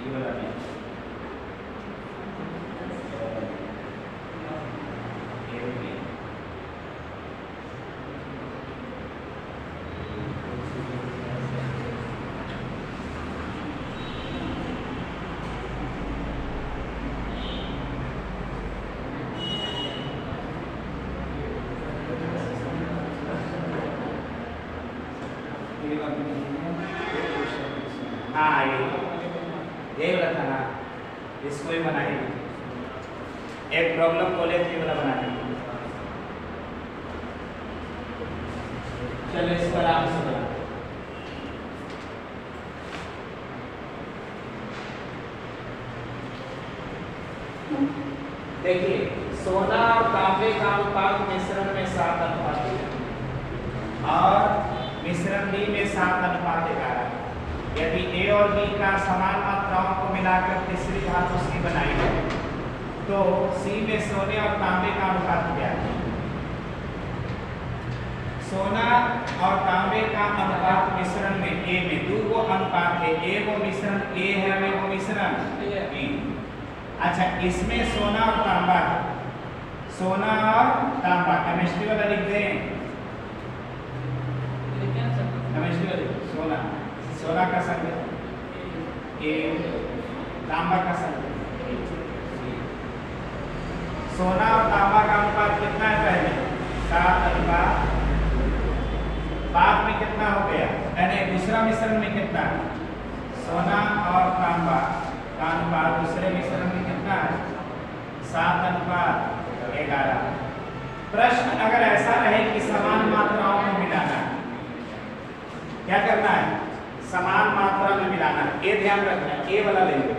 ये वाला नहीं, हाँ ये वाला था ना, इसको ही बनाएंगे। एक प्रॉब्लम बोले थे वाला बनाएंगे। चलो इस पर आराम से बना। देखिए सोना और तांबे का अनुपात मिश्रण में 7 अनुपात और मिश्रण बी में 7 अनुपात 11। यदि ए और बी का समान मात्राओं को मिलाकर तीसरी धातु सी बनाई जाए तो सी में सोने और तांबे का अनुपात क्या है? सोना और तांबे का अनुपात मिश्रण में ए में दो वो अनुपात है, ए वो मिश्रण ए है, वे वो मिश्रण बी। अच्छा इसमें सोना और तांबा है, सोना और तांबा केमिस्ट्री वाला लिख दें, केमिस्ट्री वाला सोना, सोना का संकेत ए, तांबा का संकेत। सोना और तांबा का अनुपात कितना है? पहले 7 अनुपात, बाद में कितना हो गया? यानी दूसरा मिश्रण में कितना है? सोना और तांबा का अनुपात दूसरे मिश्रण में कितना है? 7 अनुपात 11। प्रश्न अगर ऐसा रहे कि समान मात्राओं में मिलाना है, क्या करना है? समान मात्रा में मिलाना है। ये ध्यान रखना है, ए वाला लेंगे,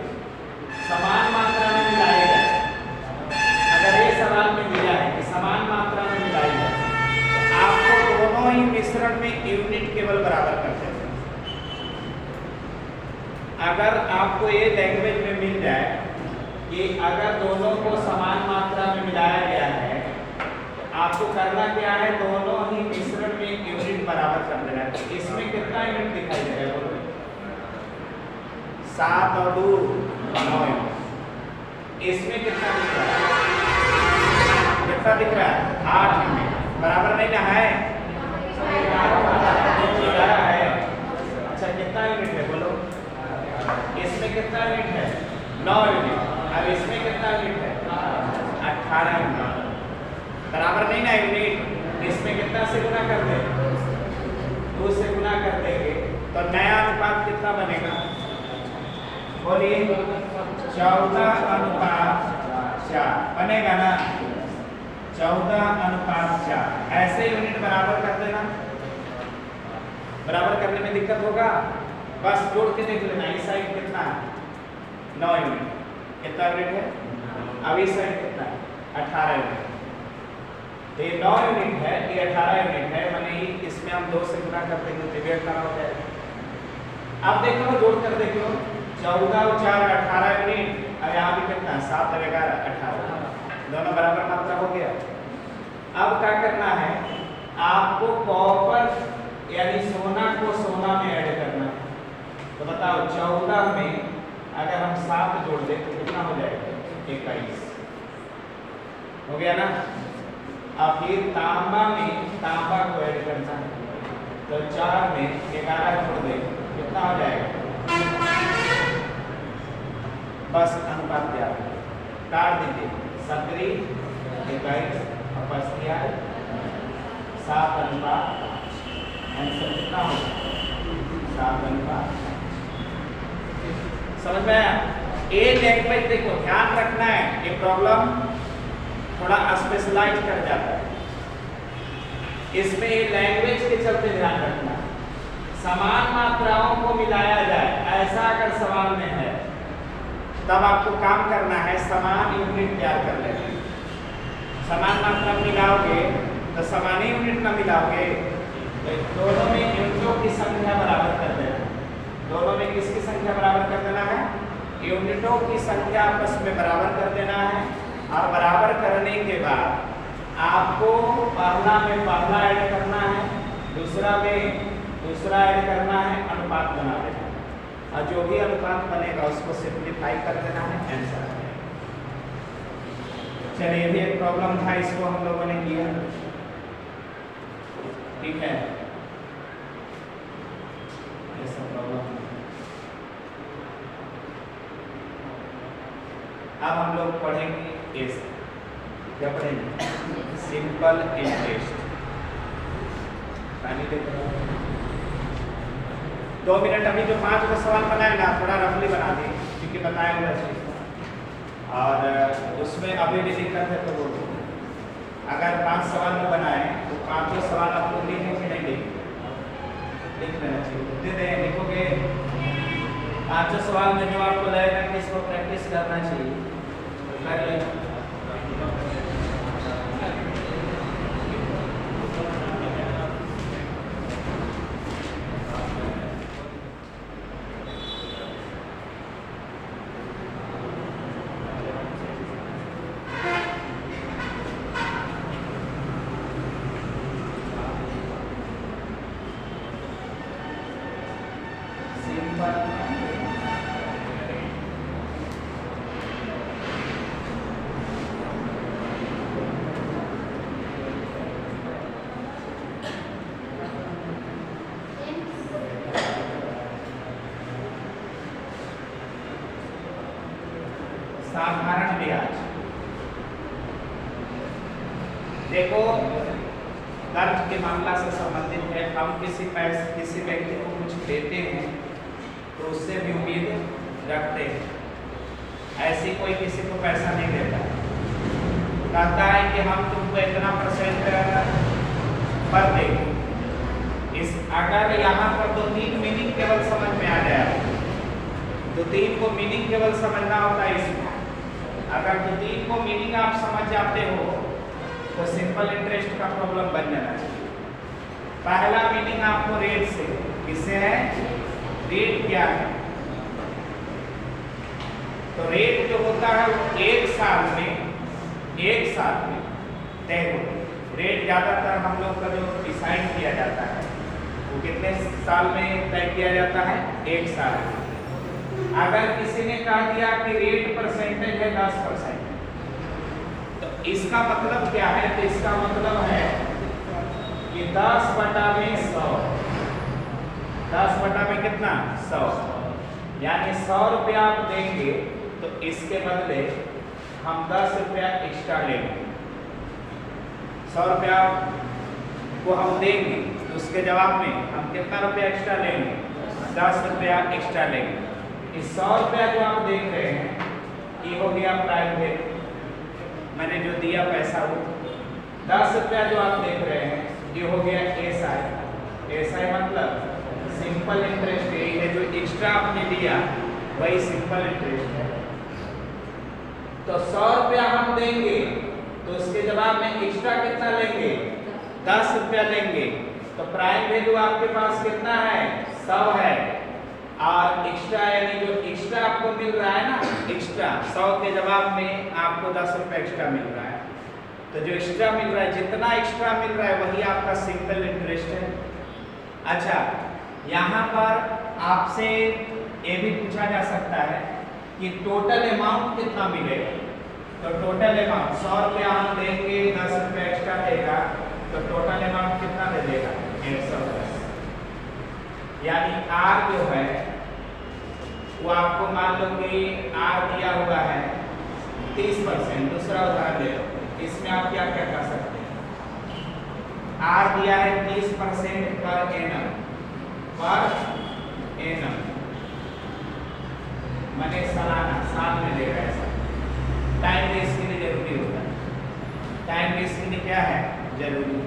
समान मात्रा में मिलाएगा। अगर ये सवाल में दिया है कि समान मात्रा में मिलाएगा तो आपको दोनों ही मिश्रण में यूनिट केवल बराबर कर देना। अगर आपको ये लैंग्वेज में मिल जाए कि अगर दोनों को समान मात्रा में मिलाया गया है तो आपको करना क्या है? दोनों ही मिश्रण में यूनिट बराबर कर देना है। इसमें कितना यूनिट दिखाई दे रहा है? 7 और 2 9। इसमें कितना दिख रहा है? कितना दिख रहा है? 8 यूनिट। बराबर नहीं ना है? 11 है। अच्छा कितना यूनिट है बोलो? इसमें कितना यूनिट है? 9 यूनिट। अब इसमें कितना यूनिट है? 18 यूनिट। बराबर नहीं ना यूनिट? इसमें कितना से गुना कर दे? 2 से गुना कर देंगे तो नया अनुपात कितना बनेगा? बोलिए 14 अनुपात 4 बनेगा ना? 14 अनुपात 4। ऐसे यूनिट बराबर कर देना। बराबर करने में दिक्कत होगा? बस जोड़ के देख लेना। इस साइड कितना है? 9 यूनिट। कितना यूनिट है? अब इस साइड कितना है? 18 यूनिट। ये 9 यूनिट है, ये 18 यूनिट है, माने इसमें हम 2 से गुना कर देंगे तो ये 18 हो जाएगा। अब देख लो, जोड़ कर देख लो, 14 और 4 18 यूनिट, और यहाँ भी कितना? 7 और 11 18, दोनों बराबर मात्रा हो गया। अब क्या करना है? आपको कॉपर यानी सोना को सोना में ऐड करना है। तो बताओ 14 में अगर हम 7 जोड़ दें तो कितना हो जाएगा? 21 हो गया ना? अब फिर तांबा में तांबा को ऐड करना है तो 4 में 11 जोड़ दे, कितना हो जाएगा? बस अनुपात तैयार, काट दीजिए। 17 21 और बस किया 7 अनुपात, आंसर कितना होगा? 7 अनुपात। समझ में आया? एक लैंग्वेज देखो, ध्यान रखना है, ये प्रॉब्लम थोड़ा स्पेशलाइज कर जाता है, इसमें लैंग्वेज के चलते ध्यान रखना। समान मात्राओं को मिलाया जाए ऐसा अगर सवाल में है तब आपको काम करना है समान यूनिट तैयार कर लेना। समान मात्रा मिलाओगे तो समान यूनिट ना मिलाओगे तो दोनों में यूनिटों की संख्या बराबर कर देना। दोनों में किसकी संख्या बराबर कर देना है? यूनिटों की संख्या आपस में बराबर कर देना है। और बराबर करने के बाद आपको पहला में पहला ऐड करना है, दूसरा में दूसरा ऐड करना है, अनुपात बना देना। और जो भी अनुपात बनेगा उसको सिंप्लीफाई कर देना है, आंसर आ जाएगा। चलिए, भी एक प्रॉब्लम था, इसको हम लोगों ने किया, ठीक है। ऐसा प्रॉब्लम अब हम लोग पढ़ेंगे इस, क्या पढ़ेंगे? Simple interest. पानी देते रहो। 2 मिनट अभी जो 5 का सवाल बनाए ना, थोड़ा रफली बना दिए क्योंकि बताया हुआ चीज, और उसमें अभी भी दिक्कत है तो बोलो। अगर 5 सवाल में बनाए तो 5 सवाल आपको लिखने के नहीं लिख लेना चाहिए। दे दें, लिखोगे 5 सवाल में जो आपको लगेगा कि इसको प्रैक्टिस करना चाहिए तो कर लेना। साधारण ब्याज, देखो कर्ज के मामला से संबंधित है। हम किसी व्यक्ति को कुछ देते हैं तो उससे भी उम्मीद रखते हैं। ऐसी कोई किसी को पैसा नहीं देता, कहता है कि हम तुमको इतना % पर देंगे। इस अगर यहाँ पर 2-3 मीनिंग केवल समझ में आ जाए, 2-3 को मीनिंग केवल समझना होता है इसमें। अगर 2-3 को मीनिंग आप समझ जाते हो तो सिंपल इंटरेस्ट का प्रॉब्लम बन जाना चाहिए। पहला मीनिंग आपको रेट से, किससे है? रेट क्या है? तो रेट जो होता है वो एक साल में तय होता है। रेट ज्यादातर हम लोग का जो डिसाइड किया जाता है वो कितने साल में तय किया जाता है? 1 साल में। अगर किसी ने कह दिया कि रेट परसेंटेज है 10%, तो इसका मतलब क्या है? तो इसका मतलब है कि 10/100, 10/में कितना? 100, यानी 100 रुपया आप देंगे तो इसके बदले हम 10 रुपया एक्स्ट्रा लेंगे। 100 रुपया को हम देंगे तो उसके जवाब में हम कितना रुपया एक्स्ट्रा लेंगे? 10 रुपया एक्स्ट्रा लेंगे। इस 100 रुपया जो आप देख रहे हैं ये हो गया प्राइवेट, मैंने जो दिया पैसा वो। 10 रुपया जो आप देख रहे हैं ये हो गया एसआई मतलब सिंपल इंटरेस्ट। यही है जो एक्स्ट्रा आपने लिया वही सिंपल इंटरेस्ट है। तो 100 रुपया हम देंगे तो उसके जवाब में एक्स्ट्रा कितना लेंगे? 10 रुपया लेंगे। तो प्राइम वैल्यू आपके पास कितना है? 100 है, और एक्स्ट्रा यानी जो एक्स्ट्रा आपको मिल रहा है ना, एक्स्ट्रा 100 के जवाब में आपको 10 रुपये एक्स्ट्रा मिल रहा है। तो जो एक्स्ट्रा मिल रहा है, जितना एक्स्ट्रा मिल रहा है वही आपका सिंपल इंटरेस्ट है। अच्छा, यहाँ पर आपसे ये भी पूछा जा सकता है कि टोटल अमाउंट कितना मिलेगा। तो टोटल अमाउंट 100 रुपया हम देंगे, 10 रुपये एक्स्ट्रा देगा, तो टोटल अमाउंट कितना दे देगा? 110। यानी R जो है वो आपको मान लो कि R दिया हुआ है 30%। दूसरा उदाहरण ले लो, इसमें आप क्या क्या कर सकते हैं? R दिया है 30% पर एनम मैंने सालाना, साल में देगा ऐसा। टाइम भी इसके लिए जरूरी होता है, टाइम भी इसके लिए क्या है? जरूरी।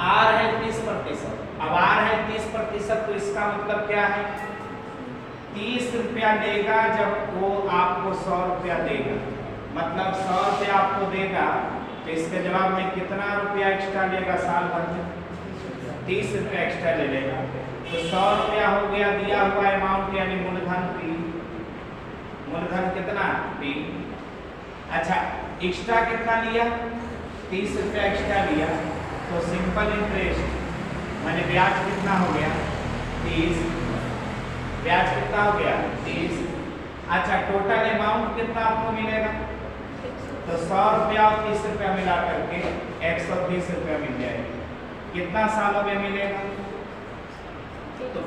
R है 30%, अब R है 30%, तो इसका मतलब क्या है? 30 रुपया देगा जब वो आपको 100 रुपया देगा, मतलब 100 रुपया आपको देगा तो इसके जवाब में कितना रुपया एक्स्ट्रा लेगा? साल भर में 30 रुपया एक्स्ट्रा ले लेगा। तो 100 रुपया हो गया दिया हुआ अमाउंट, यानी मूलधन P। मूलधन कितना? P। अच्छा, एक्स्ट्रा कितना लिया? 30 रुपया एक्स्ट्रा लिया, तो सिंपल इंटरेस्ट मैंने ब्याज कितना हो गया? 30। ब्याज कितना हो गया 30। अच्छा टोटल अमाउंट कितना आपको मिलेगा? तो 100 रुपया और 30 रुपया मिला करके 130 रुपया मिल जाएगा। कितना सालों में मिलेगा? तो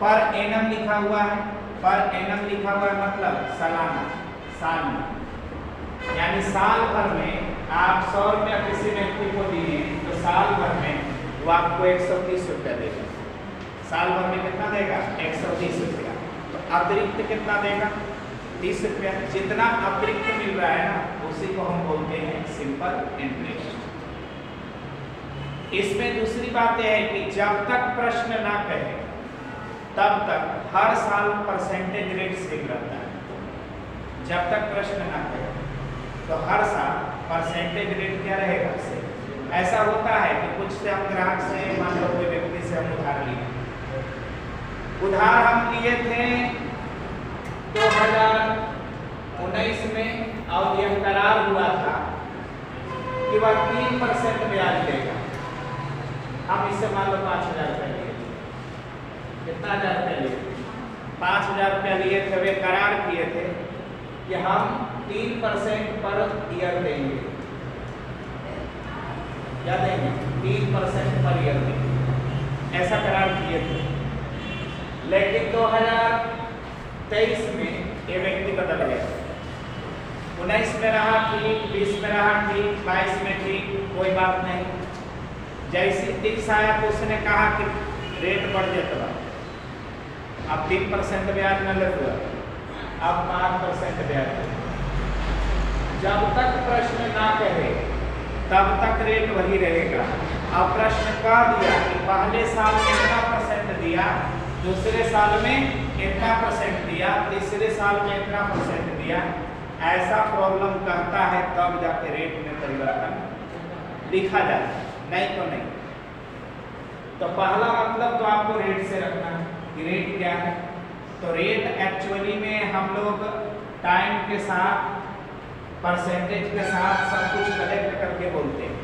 पर एनम लिखा हुआ है, पर एनम लिखा हुआ है मतलब सालाना, साल में, यानी साल भर में आप 100 रुपया किसी व्यक्ति को दिए तो साल भर में वो आपको 130 रुपया देगा। साल भर में कितना देगा? 130 रुपया। तो अतिरिक्त कितना देगा? 30 रुपया। जितना अतिरिक्त मिल रहा है ना उसी को हम बोलते हैं सिंपल इंटरेस्ट। इसमें दूसरी बात यह है कि जब तक प्रश्न ना कहे तब तक हर साल परसेंटेज रेट सेम रहता है। जब तक प्रश्न ना कहे तो हर साल परसेंटेज रेट क्या रहेगा? सेम। ऐसा होता है कि कुछ से हम ग्राहक से, मान लो कोई व्यक्ति से हम उधार लिए, उधार हम लिए थे 2019 में और यह करार हुआ था कि वह 3% ब्याज देगा। हम इससे मान लो 5,000 रुपया लिए, कितना हजार रुपया लिए? 5,000 रुपया लिए थे। वे करार किए थे कि हम 3% पर ईयर देंगे। क्या देंगे? 3% पर ईयर देंगे, ऐसा करार किए थे। लेकिन 2023 में ये व्यक्ति बदल गया। 19 में रहा ठीक, 20 में रहा ठीक, 22 में ठीक, कोई बात नहीं। जैसे 30 आया तो उसने कहा कि रेट बढ़ जाता है, अब 3% ब्याज न लगेगा, अब 5% ब्याज। जब तक प्रश्न ना कहे तब तक रेट वही रहेगा। अब प्रश्न कह दिया कि पहले साल में इतना परसेंट दिया, दूसरे साल में इतना परसेंट दिया, तीसरे साल में इतना परसेंट दिया, ऐसा प्रॉब्लम कहता है तब जाके रेट में परिवर्तन लिखा जाता है, नहीं तो नहीं। तो पहला मतलब तो आपको रेट से रखना है कि रेट क्या है। तो रेट एक्चुअली में हम लोग टाइम के साथ, परसेंटेज के साथ सब कुछ कलेक्ट करके बोलते हैं।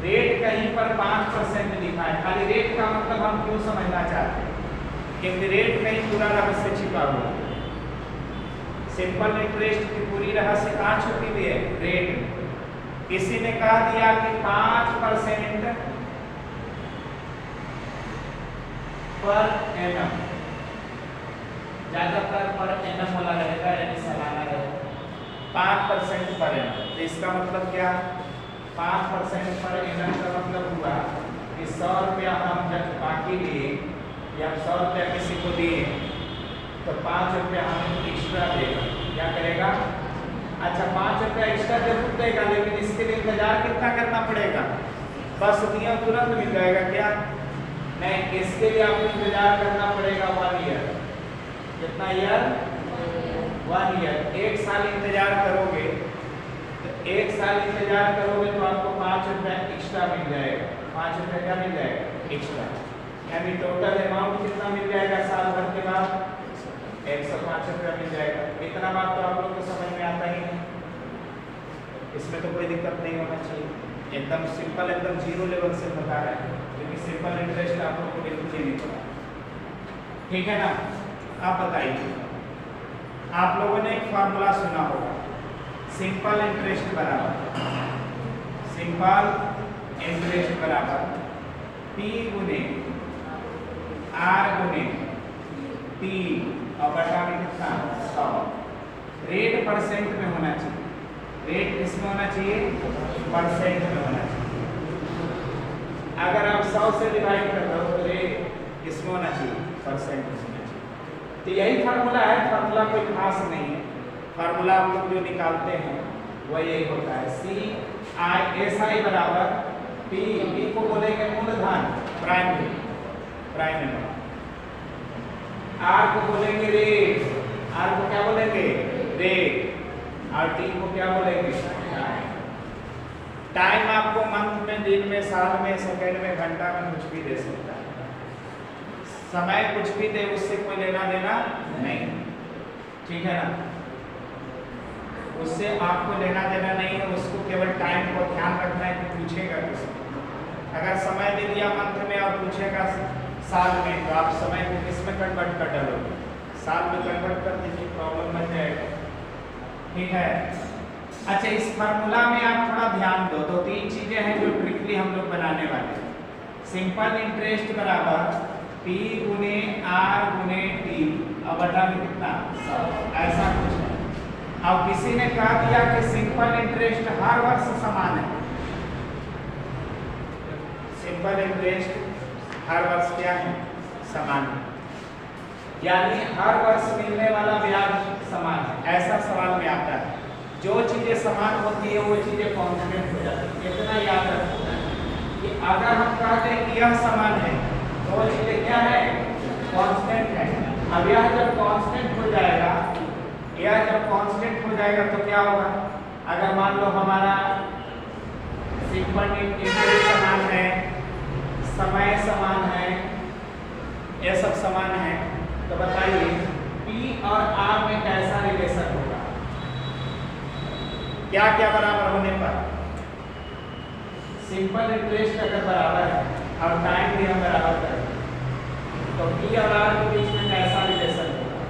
रेट कहीं पर 5% लिखा है, खाली रेट का मतलब हम क्यों समझना चाहते हैं? क्योंकि रेट कहीं पूरा रहस्य छिपा हुआ है। सिंपल इंटरेस्ट की पूरी रहस्य कहाँ छुपी हुई है? रेट में। किसी ने कह दिया कि 5% पर एनम, ज्यादातर पर एनम वाला रहेगा, यानी सालाना रहेगा। 5% पर एनम, तो इसका मतलब क्या? 5% पर एनम का मतलब हुआ कि 100 रुपया हम जब बाकी लिए या 100 रुपया किसी को दिए तो 5 रुपया हमें एक्स्ट्रा देगा। क्या करेगा? अच्छा 5 रुपया एक्स्ट्रा जरूर देगा, लेकिन इसके लिए इंतजार कितना करना पड़ेगा? बस दिया तुरंत मिल जाएगा क्या? नहीं, इसके लिए आपको इंतजार करना पड़ेगा 1 ईयर। कितना ईयर? 1 ईयर। 1 साल इंतजार करोगे तो 1 साल इंतजार करोगे तो आपको 5 रुपया एक्स्ट्रा मिल जाएगा। 5 रुपया क्या मिल जाएगा? एक्स्ट्रा। यानी टोटल अमाउंट कितना मिल जाएगा साल भर के बाद? 105 रुपया मिल जाएगा। इतना बात तो आप लोग को समझ में आता ही है, इसमें तो कोई दिक्कत नहीं होना चाहिए। एकदम सिंपल, एकदम जीरो लेवल से बता रहे हैं, क्योंकि सिंपल इंटरेस्ट आप लोग को बिल्कुल ही नहीं पता। ठीक है ना? आप बताइए, आप लोगों ने एक फार्मूला सुना होगा, सिंपल इंटरेस्ट बराबर, सिंपल इंटरेस्ट बराबर P गुने R गुने T और बटा में कितना? 100। रेट परसेंट में होना चाहिए। रेट किसमें होना चाहिए? परसेंट में होना चाहिए। अगर आप 100 से डिवाइड कर रहे हो तो रेट किसमें होना चाहिए? परसेंट में होना चाहिए। तो यही फार्मूला है, फार्मूला कोई खास नहीं है। फार्मूला हम लोग जो निकालते हैं वह यही होता है, CI बराबर P को बोलेंगे मूलधन, प्राइम अमाउंट। R को बोलेंगे रेट, R को क्या बोलेंगे? रेट। और T को क्या बोलेंगे? टाइम आपको मंथ में, दिन में, साल में, सेकंड में, घंटा में कुछ भी दे सकता है। समय कुछ भी दे, उससे कोई लेना देना नहीं। ठीक है ना? उससे आपको लेना देना नहीं है, उसको केवल टाइम को ध्यान रखना है कि पूछेगा किसको। अगर समय दे दिया मंथ में और पूछेगा साल में, तो आप समय को किस में कन्वर्ट कर डालोगे? साल में कन्वर्ट कर दीजिए, प्रॉब्लम बन जाएगा। ठीक है। अच्छा, इस फार्मूला में आप थोड़ा ध्यान दो, तो तीन चीजें हैं जो ट्रिकली हम लोग बनाने वाले हैं। सिंपल इंटरेस्ट बराबर P गुने R गुने T और बटा में कितना, ऐसा कुछ है। अब किसी ने कहा दिया कि सिंपल इंटरेस्ट हर वर्ष समान है। सिंपल इंटरेस्ट हर वर्ष क्या है, समान है, यानी हर वर्ष मिलने वाला ब्याज समान है, ऐसा सवाल में आता है। जो चीजें समान होती है वो चीजें कांस्टेंट हो जाती है। इतना याद रखना कि अगर हम कहते हैं कि यह समान है तो वो चीजें क्या है, कांस्टेंट है। अब यह जब कांस्टेंट हो जाएगा, यह जब कांस्टेंट हो जाएगा तो क्या होगा, अगर मान लो हमारा सिंपल इंटरेस्ट समान है, समय समान है, ये सब समान है, तो बताइए P और R में कैसा रिलेशन होगा? क्या क्या बराबर होने पर? सिंपल इंटरेस्ट अगर बराबर है और टाइम भी हम बराबर करें तो P और R के बीच में कैसा रिलेशन होगा?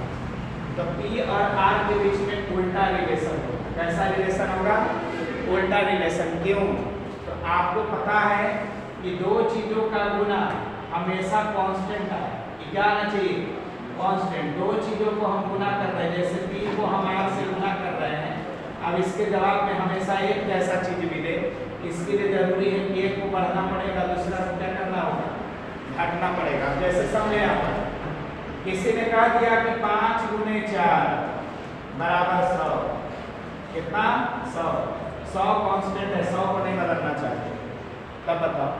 तो P और R के बीच में उल्टा रिलेशन होगा। कैसा रिलेशन होगा? उल्टा रिलेशन। क्यों? तो आपको पता है कि दो चीजों का गुना हमेशा कांस्टेंट है। क्या आना चाहिए? कांस्टेंट। दो चीजों को हम गुना कर रहे हैं, जैसे P को हम R से गुना कर रहे हैं। अब इसके जवाब में हमेशा एक जैसा चीज मिले, इसके लिए जरूरी है कि एक को बढ़ना पड़ेगा, दूसरा को क्या करना होगा, घटाना पड़ेगा। जैसे समझे आप, किसी ने कहा दिया कि 5 गुने 4 बराबर 100, कितना, 100। 100 कांस्टेंट है, 100 को नहीं बदलना चाहिए। तब बताओ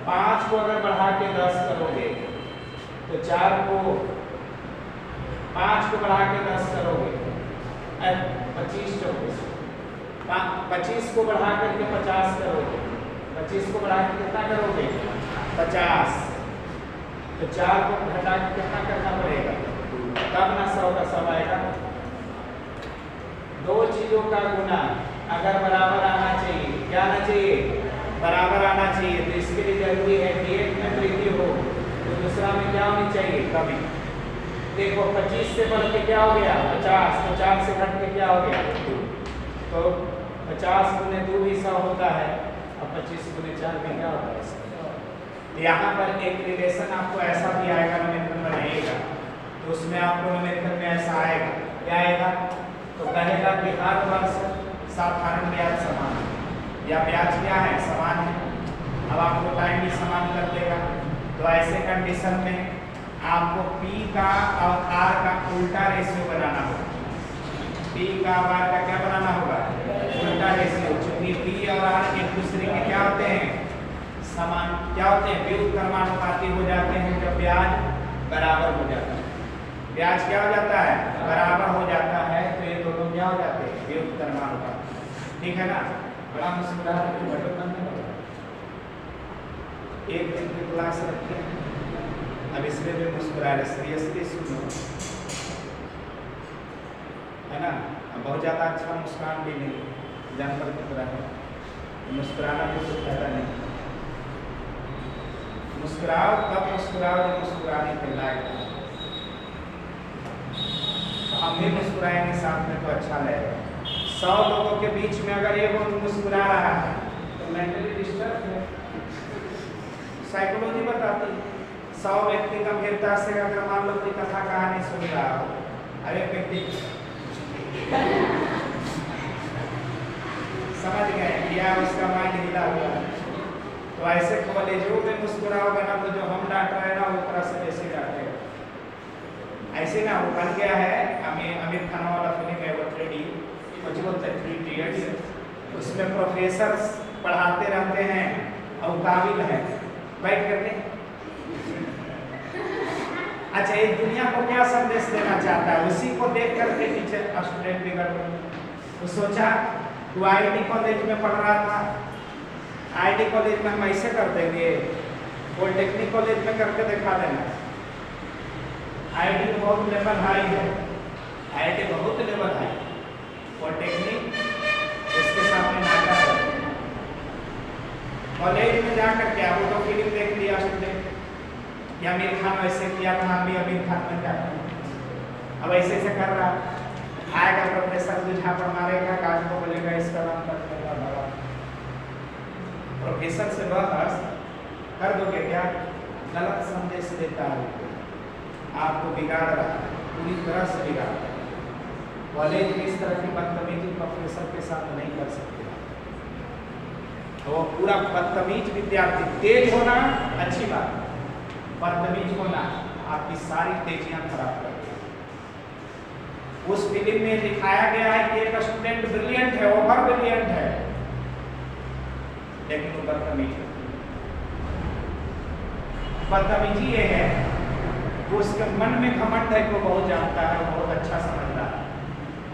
5 को अगर बढ़ा के 10 करोगे तो 4 को, 5 को बढ़ा के 10 करोगे 25 24, 25 को बढ़ा करके 50 करोगे, 25 को बढ़ा के कितना करोगे, 50। तो 4 को घटा के कितना करना पड़ेगा, तब ना 100 का 100 आएगा। दो चीजों का गुना अगर बराबर आना चाहिए, क्या आना चाहिए, बराबर आना चाहिए। तो इसके लिए जरूरी है कि एक में वृद्धि हो तो दूसरा में क्या होनी चाहिए, कमी। देखो 25 से बढ़ के क्या हो गया, 50, तो 4 से घट के क्या हो गया, 2। तो 50 गुने 2 भी 100 होता है, अब 25 गुने 4 भी क्या होता है, 100। यहाँ पर एक रिलेशन आपको ऐसा भी आएगा, नोमेनक्लेचर बनाइएगा तो उसमें आपको नोमेनक्लेचर में ऐसा आएगा, क्या आएगा, तो कहेगा कि हर वर्ष साधारण ब्याज समान है, या ब्याज क्या है, समान है। अब आपको टाइम भी समान कर देगा। तो ऐसे कंडीशन में आपको P का और R का उल्टा रेशियो बनाना होगा। P का और R का क्या बनाना होगा, उल्टा रेशियो। चूंकि P और R एक दूसरे के क्या होते हैं, समान, क्या होते हैं, व्युत्क्रमानुपाती हो जाते हैं। जब ब्याज बराबर हो जाता है, ब्याज क्या हो जाता है, बराबर हो जाता है, तो ये दोनों क्या हो जाते हैं, व्युत्क्रमानुपाती। ठीक है ना, बड़ा मुश्किल है। एक दिन की क्लास रखते हैं, अब इसमें भी मुस्कुरा रहे, सीरियसली सुनो, है ना। अब बहुत ज़्यादा अच्छा मुस्कान भी नहीं, जानवर की तरह है, मुस्कुराना भी कुछ फायदा नहीं। मुस्कुराओ तब मुस्कुराओ जब मुस्कुराने के लायक हो। हम भी मुस्कुराएंगे साथ में तो अच्छा लगेगा। 100 लोगों के बीच में अगर ये वो मुस्कुरा रहा है तो मेंटली डिस्टर्ब है। साइकोलॉजी बताती है 100 व्यक्ति गंभीरता से अगर मान लो कोई कथा कहानी सुन रहा हो, अरे व्यक्ति समझ गए या उसका माइंड हिला हुआ है, तो ऐसे कॉलेजों में मुस्कुराओगे ना तो जो हम डांट रहे हैं ना वो तरह से जैसे डांटेगा, ऐसे ना वो बन गया है। आमिर खान वाला फिल्म है वो 3D, कुछ बोलते हैं 3 इडियट्स, उसमें प्रोफेसर पढ़ाते रहते हैं और काबिल है बैठ करके। अच्छा, एक दुनिया को क्या संदेश देना चाहता है, उसी को देख करके टीचर स्टूडेंट बिगड़ गए। तो सोचा तू IIT कॉलेज में पढ़ रहा था, IIT कॉलेज में हम ऐसे कर देंगे, पॉलिटेक्निक कॉलेज में करके दिखा देना। IIT बहुत लेवल हाई है, IIT बहुत लेवल हाई, पॉलिटेक्निक उसके सामने नाटा है। कॉलेज में जाकर क्या वो तो फिल्म देख लिया स्टूडेंट, कि आमिर खान वैसे किया था, हम भी आमिर खान बन जाते हैं। अब ऐसे से कर रहा आएगा प्रोफेसर जो झापड़ मारेगा, काज को बोलेगा इसका नाम कर देगा भगवान। प्रोफेसर से बहस कर दोगे क्या? गलत संदेश देता है, आपको बिगाड़ रहा है, पूरी तरह से बिगाड़ रहा है। कॉलेज में इस तरह की बदतमीजी प्रोफेसर के साथ नहीं कर सकते। तो वो पूरा बदतमीज विद्यार्थी, तेज होना अच्छी बात, बदतमीज होना आपकी सारी तेजियां खराब कर देगा। उस फिल्म में दिखाया गया है कि एक स्टूडेंट ब्रिलियंट है, ओवर ब्रिलियंट है, लेकिन वो बदतमीज है। बदतमीजी ये है कि उसके मन में घमंड है कि वो बहुत जानता है, बहुत अच्छा समझता है।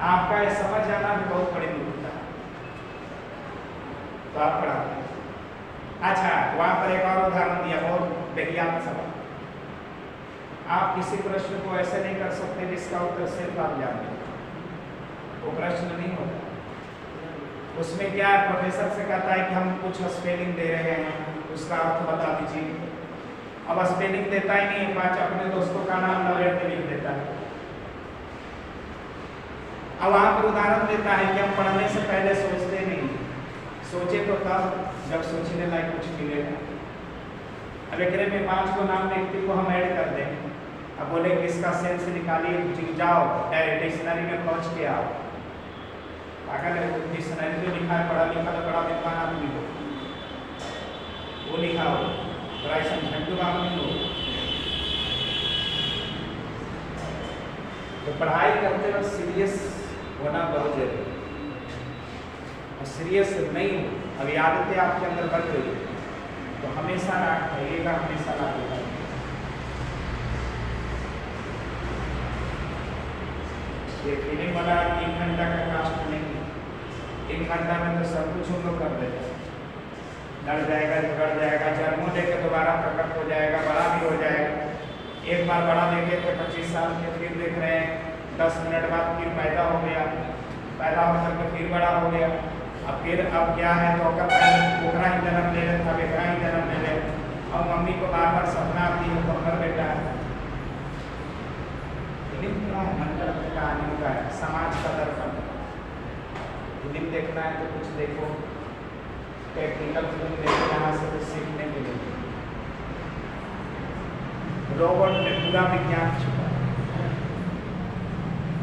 आपका ये समझ जाना भी बहुत बड़ी दुविधा है, तो आप पढ़ाते हैं। अच्छा, वहां पर एक और उदाहरण दिया, बहुत विज्ञान सवाल। आप किसी प्रश्न को ऐसे नहीं कर सकते जिसका उत्तर सिर्फ आप जानते हैं, वो प्रश्न नहीं होता। उसमें क्या प्रोफेसर से कहता है कि हम कुछ स्पेलिंग दे रहे हैं, उसका अर्थ बता दीजिए। अब स्पेलिंग देता ही नहीं है, 5 अपने दोस्तों का नाम नवेट लिख देता है। अब वहां पर उदाहरण देता है कि हम पढ़ने से पहले सोचते नहीं, सोचे तो तब जब सोचने लायक कुछ मिलेगा। अब एकरे में 5 को नाम व्यक्ति को हम ऐड कर दें, अब बोले कि इसका सेंस निकालिए, जाओ डिक्शनरी में पहुंच के आओ। अगर डिक्शनरी में लिखा है पढ़ा लिखा तो बड़ा विद्वान आदमी हो, वो लिखा हो, बड़ा ऐसा झंडू आदमी हो। तो पढ़ाई करते वक्त सीरियस होना बहुत जरूरी है। सीरियस नहीं हो, अभी आदतें आपके अंदर बढ़ रही है, तो हमेशा राग खाइएगा, हमेशा राग होगा। ये फिल्म वाला 3 घंटा का कास्ट नहीं, 3 घंटा में तो सब कुछ हम लोग कर देते हैं। लड़ जाएगा, झगड़ जाएगा, जन्मों देकर दोबारा प्रकट हो जाएगा, बड़ा भी हो जाएगा। एक बार बड़ा देखे तो 25 साल के फिर देख रहे हैं, 10 मिनट बाद फिर पैदा हो गया, पैदा होकर के फिर बड़ा हो गया। अब क्या है तो ओकरा ही जन्म ले लेता, बेटा ही जन्म ले ले, और मम्मी को बार बार सपना आती है तो हमारा बेटा है। फिल्म क्या है? मंडल कहानियों का है, समाज का दर्पण। फिल्म देखना है तो कुछ देखो, टेक्निकल फिल्म देखो, यहाँ से कुछ सीखने के लिए। रोबोट में पूरा विज्ञान छुपा है,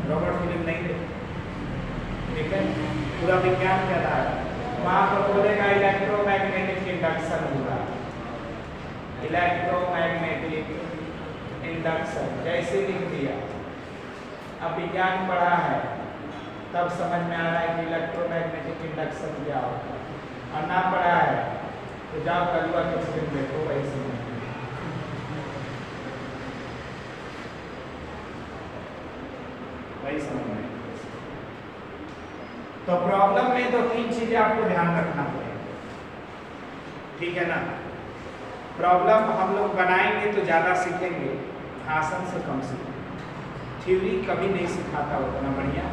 रोबोट फिल्म नहीं देखो, ठीक है? पूरा विज्ञान क्या था, वहाँ पर बोलेगा इलेक्ट्रोमैग्नेटिक इंडक्शन होगा, इलेक्ट्रोमैग्नेटिक इंडक्शन जैसे लिख दिया। अब विज्ञान पढ़ा है तब समझ में आ रहा है कि इलेक्ट्रोमैग्नेटिक इंडक्शन क्या होता है, और ना पढ़ा है तो जाओ कलुआ की फिल्म देखो, वही समझ वही समझ में। तो प्रॉब्लम में 2-3 चीजें आपको ध्यान रखना पड़ेगा, ठीक है ना? प्रॉब्लम हम लोग बनाएंगे तो ज़्यादा सीखेंगे, भाषण से कम सीखेंगे। थ्योरी कभी नहीं सिखाता उतना बढ़िया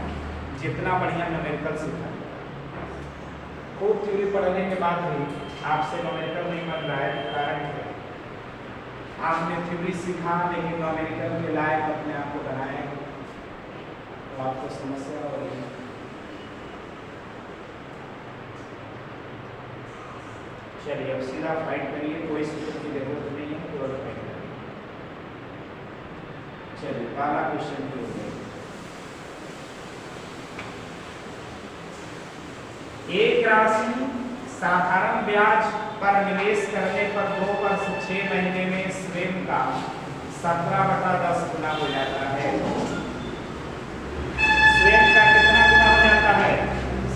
जितना बढ़िया न्यूमेरिकल सिखाता। खूब थ्योरी पढ़ने के बाद भी आपसे न्यूमेरिकल नहीं बन रहा है, कारण क्या? आपने थ्योरी सीखा लेकिन न्यूमेरिकल के लायक अपने आप को बनाया, तो आपको समस्या हो रही है। चलिए अब सीधा फाइट करिए, कोई सोचने की जरूरत नहीं है, केवल फाइट करिए। चलिए पहला क्वेश्चन हो गया। एक राशि साधारण ब्याज पर निवेश करने पर 2 वर्ष 6 महीने में स्वयं का 17/10 गुना हो जाता है। स्वयं का कितना गुना हो जाता है?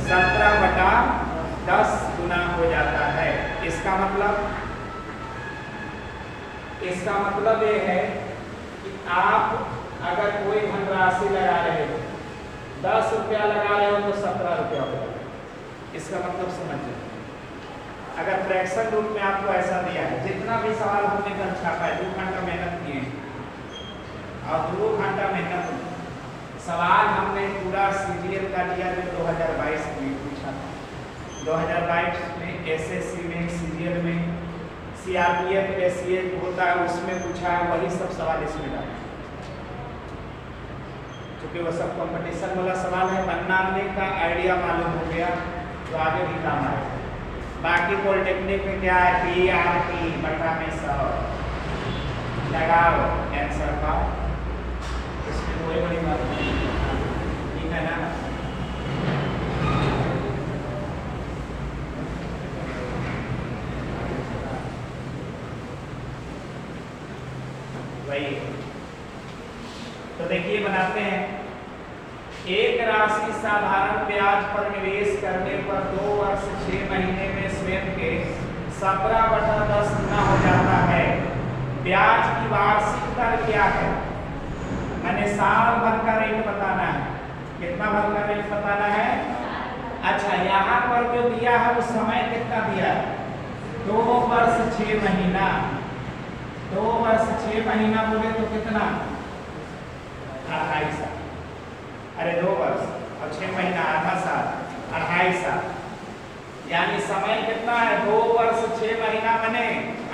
17/10 गुना हो जाता है। इसका मतलब ये है कि आप अगर कोई धनराशि लगा रहे हो, 10 रुपया लगा रहे हो तो 17 रुपया हो जाएगा। इसका मतलब समझ जाए। अगर फ्रैक्शन रूप में आपको ऐसा दिया है, जितना भी सवाल हमने कल छापा है, 2 घंटा मेहनत किए और 2 घंटा मेहनत सवाल हमने पूरा सीजीएल का दिया जो 2022 में पूछा था। 2022 में एसएससी में सीजीएल में CRPF SCA होता है उसमें पूछा है, वही सब सवाल इसमें डाला, क्योंकि वो सब कंपटीशन वाला सवाल है। बनाने का आइडिया मालूम हो गया तो आगे भी काम आएगा। बाकी पॉलिटेक्निक में क्या है, PRP बटा में 100 लगाओ आंसर का, इसमें कोई बड़ी बात नहीं, ठीक है ना। वही तो देखिए बनाते हैं। एक राशि साधारण ब्याज पर निवेश करने पर 2 वर्ष 6 महीने में स्वयं के 17/10 गुना हो जाता है। ब्याज की वार्षिक दर क्या है? मैंने साल भर का रेट बताना है। कितना भर का रेट बताना है? अच्छा, यहाँ पर जो दिया है वो समय कितना दिया है? 2 वर्ष 6 महीना। 2 वर्ष 6 महीना बोले तो कितना? 28 साल। अरे 2 वर्ष और 6 महीना आधा साल, 28 साल, यानी समय कितना है? 2 वर्ष 6 महीना बने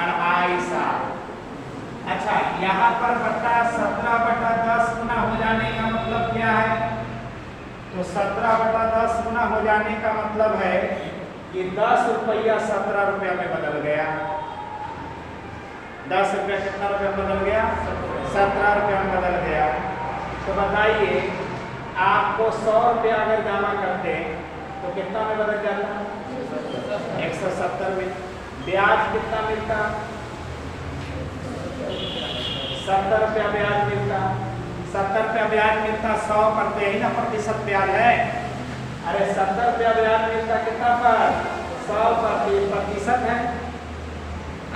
28 साल। अच्छा, यहाँ पर बटा 17/10 गुना हो जाने का मतलब क्या है? तो 17/10 गुना हो जाने का मतलब है कि 10 रुपया 17 रुपया में बदल गया। 10 रुपया कितना रुपया बदल गया? 17 रुपया में बदल गया। तो बताइए, आपको 100 रुपया अगर जमा करते हैं तो कितना में बदल जाता? 170 में। ब्याज कितना मिलता? 70 रुपया ब्याज मिलता। 70 रुपया ब्याज मिलता 100 पर, तो यही ना प्रतिशत ब्याज है। अरे 70 रुपया ब्याज मिलता कितना पर? 100 पर, ये प्रतिशत है।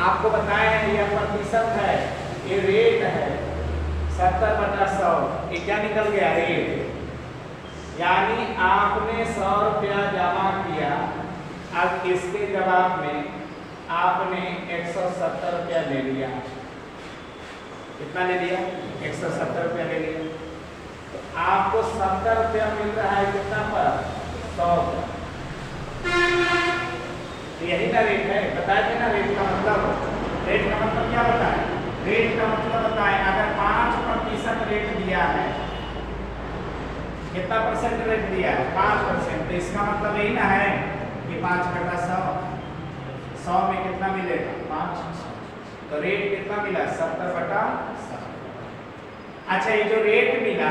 आपको बताए हैं यह प्रतिशत है, ये रेट है। 70/100 ये क्या निकल गया? रेट। यानी आपने 100 रुपया जमा किया, अब इसके जवाब में आपने 170 रुपया ले लिया। कितना ले लिया? 170 रुपया ले लिया। तो आपको 70 रुपया मिल रहा है कितना पर? 100 पर। तो यही ना रेट है, बताए थे ना रेट का मतलब। रेट का मतलब क्या बताए? रेट का मतलब बताए, अगर 5% रेट दिया है, कितना परसेंट रेट दिया है? 5%। तो इसका मतलब यही ना है कि 5/100, 100 में कितना मिलेगा? 5। तो रेट कितना मिला? 70/100। अच्छा, ये जो रेट मिला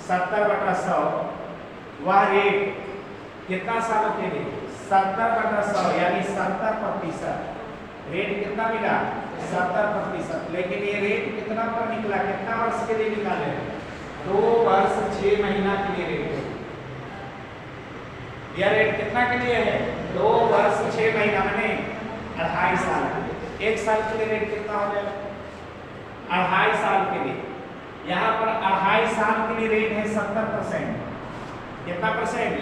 70/100, वह रेट कितना सालों के लिए? 70/100 यानी 70%। रेट कितना मिला? 70%। लेकिन ये रेट कितना पर निकला? कितना वर्ष के लिए निकाले? 2 वर्ष 6 महीना के लिए रेट है। यह रेट कितना के लिए है? 2 वर्ष 6 महीना मैंने 28 साल। 1 साल के लिए रेट कितना हो जाएगा? 28 साल के लिए। यहाँ पर 28 साल के लिए रेट है 70%। कितना परसेंट?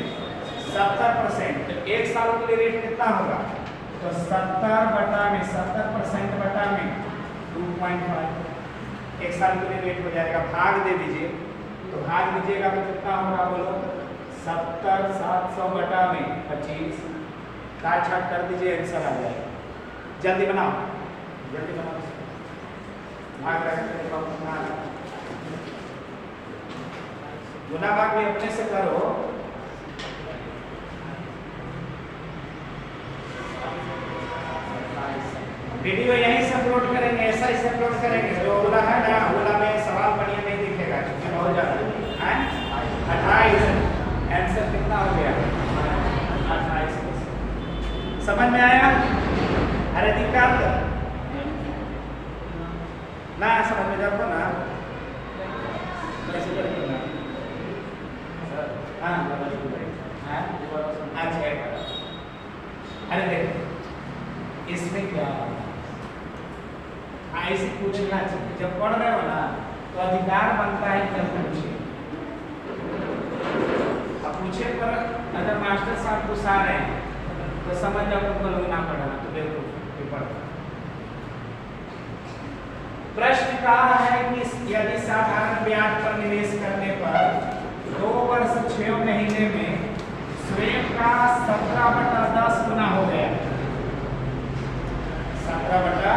70%। तो 1 साल के लिए रेट कितना होगा? तो 70% बटा में 2.5। 1 साल के लिए रेट हो जाएगा। भाग दे दीजिए, तो भाग दीजिएगा तो कितना होगा बोलो? 70 700 बटा में 25। काट छाट कर दीजिए, आंसर आ जाएगा। जल्दी बनाओ, जल्दी बनाओ। भाग रखते गुना भाग भी अपने से करो। वीडियो यहीं से अपलोड करेंगे, ऐसा ही अपलोड करेंगे। जो ओला है ना, ओला में सवाल बढ़िया नहीं दिखेगा क्योंकि बहुत ज़्यादा है। 28 आंसर कितना हो गया? 28। समझ में आया? अरे निकाल दो ना, समझ में जाओ ना। कैसे करेंगे ना? हाँ अच्छा। अरे देखो इसमें क्या ऐसे पूछना चाहिए। जब पढ़ रहे हो ना तो अधिकार बनता है कि पूछे। अब पूछे पर अगर मास्टर साहब गुस्सा रहे हैं तो समझ जाओ तुमको ना पढ़ना, तो देखो पेपर। प्रश्न कहा है कि यदि साधारण ब्याज पर निवेश करने पर 2 वर्ष 6 महीने में स्वयं का 17/10 गुना हो गया। 17/10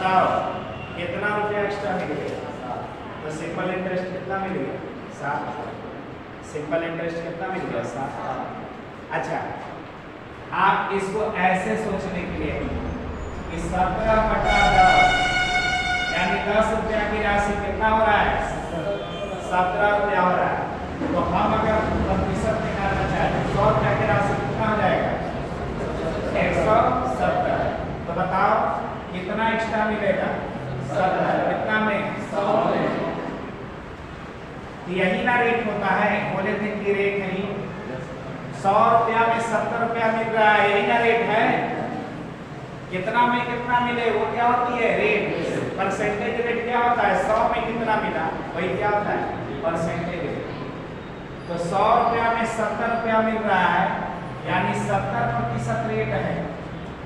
बताओ कितना रुपया एक्स्ट्रा मिल गया? तो सिंपल इंटरेस्ट कितना मिल गया? 7। सिंपल इंटरेस्ट कितना मिल गया? 7। अच्छा, आप इसको ऐसे सोचने के लिए कि 17/10 यानी 10 रुपया की राशि कितना हो रहा है? 17 रुपया हो रहा है। तो हम अगर प्रतिशत निकालना चाहें 100 रुपया की राशि कितना हो जाएगा? 170। तो बताओ कितना एक्स्ट्रा मिलेगा? 17। कितना में? 100 में। यही ना रेट होता है, बोले थे कि रेट नहीं, 100 रुपया में 70 रुपया मिल रहा है, यही ना रेट है। कितना में कितना मिले वो क्या होती है? रेट। परसेंटेज रेट क्या होता है? 100 में कितना मिला वही क्या होता है? Percentage rate. तो 100 रुपया में 70 रुपया मिल रहा है यानी 70% रेट है।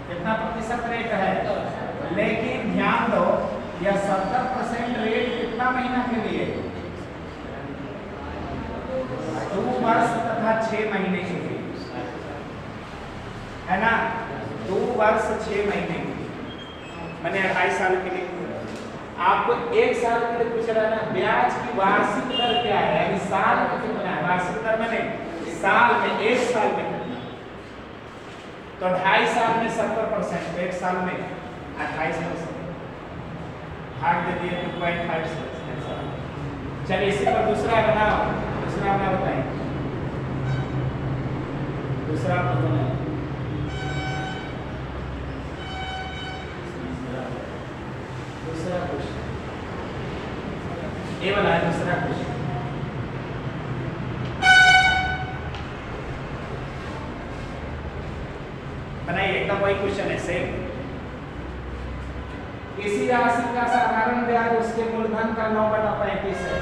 कितना प्रतिशत रेट है? लेकिन ध्यान दो यह 70% रेट कितना महीना के लिए? 2 वर्ष तथा 6 महीने के लिए, है ना? 2 वर्ष 6 महीने के लिए, मैंने 2.5 साल के लिए। आपको 1 साल के लिए पूछ रहा है ना, ब्याज की वार्षिक दर क्या है? यानी साल में कितना है? वार्षिक दर मैंने साल में, 1 साल में कितना? तो 2.5 साल में 70%, 1 साल में 28%, भाग दे दिए 2.5 से। चलिए इसी पर दूसरा बनाओ, दूसरा अपना बताइए, दूसरा बनाओ। दूसरा क्वेश्चन ये वाला है, दूसरा क्वेश्चन। बनाइए, एकदम वही क्वेश्चन है, सेम। किसी राशि का साधारण ब्याज उसके मूलधन का 9/35 है।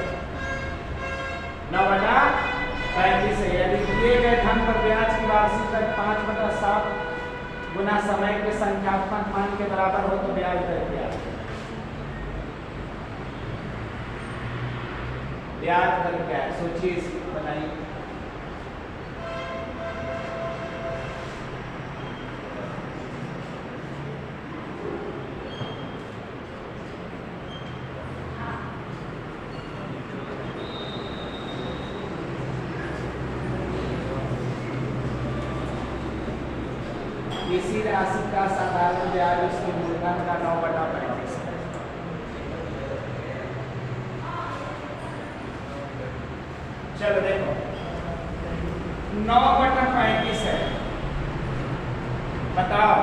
9/35 है, यदि दिए गए धन पर ब्याज की वार्षिक दर 5/7 गुना समय के संख्यात्मक मान के बराबर हो तो ब्याज दर क्या है? ब्याज दर क्या है? सोचिए, इसको बनाइए। किसी राशि का साधारण ब्याज उसके मूलधन का 9/35 है। चलो देखो, 9/35 है। बताओ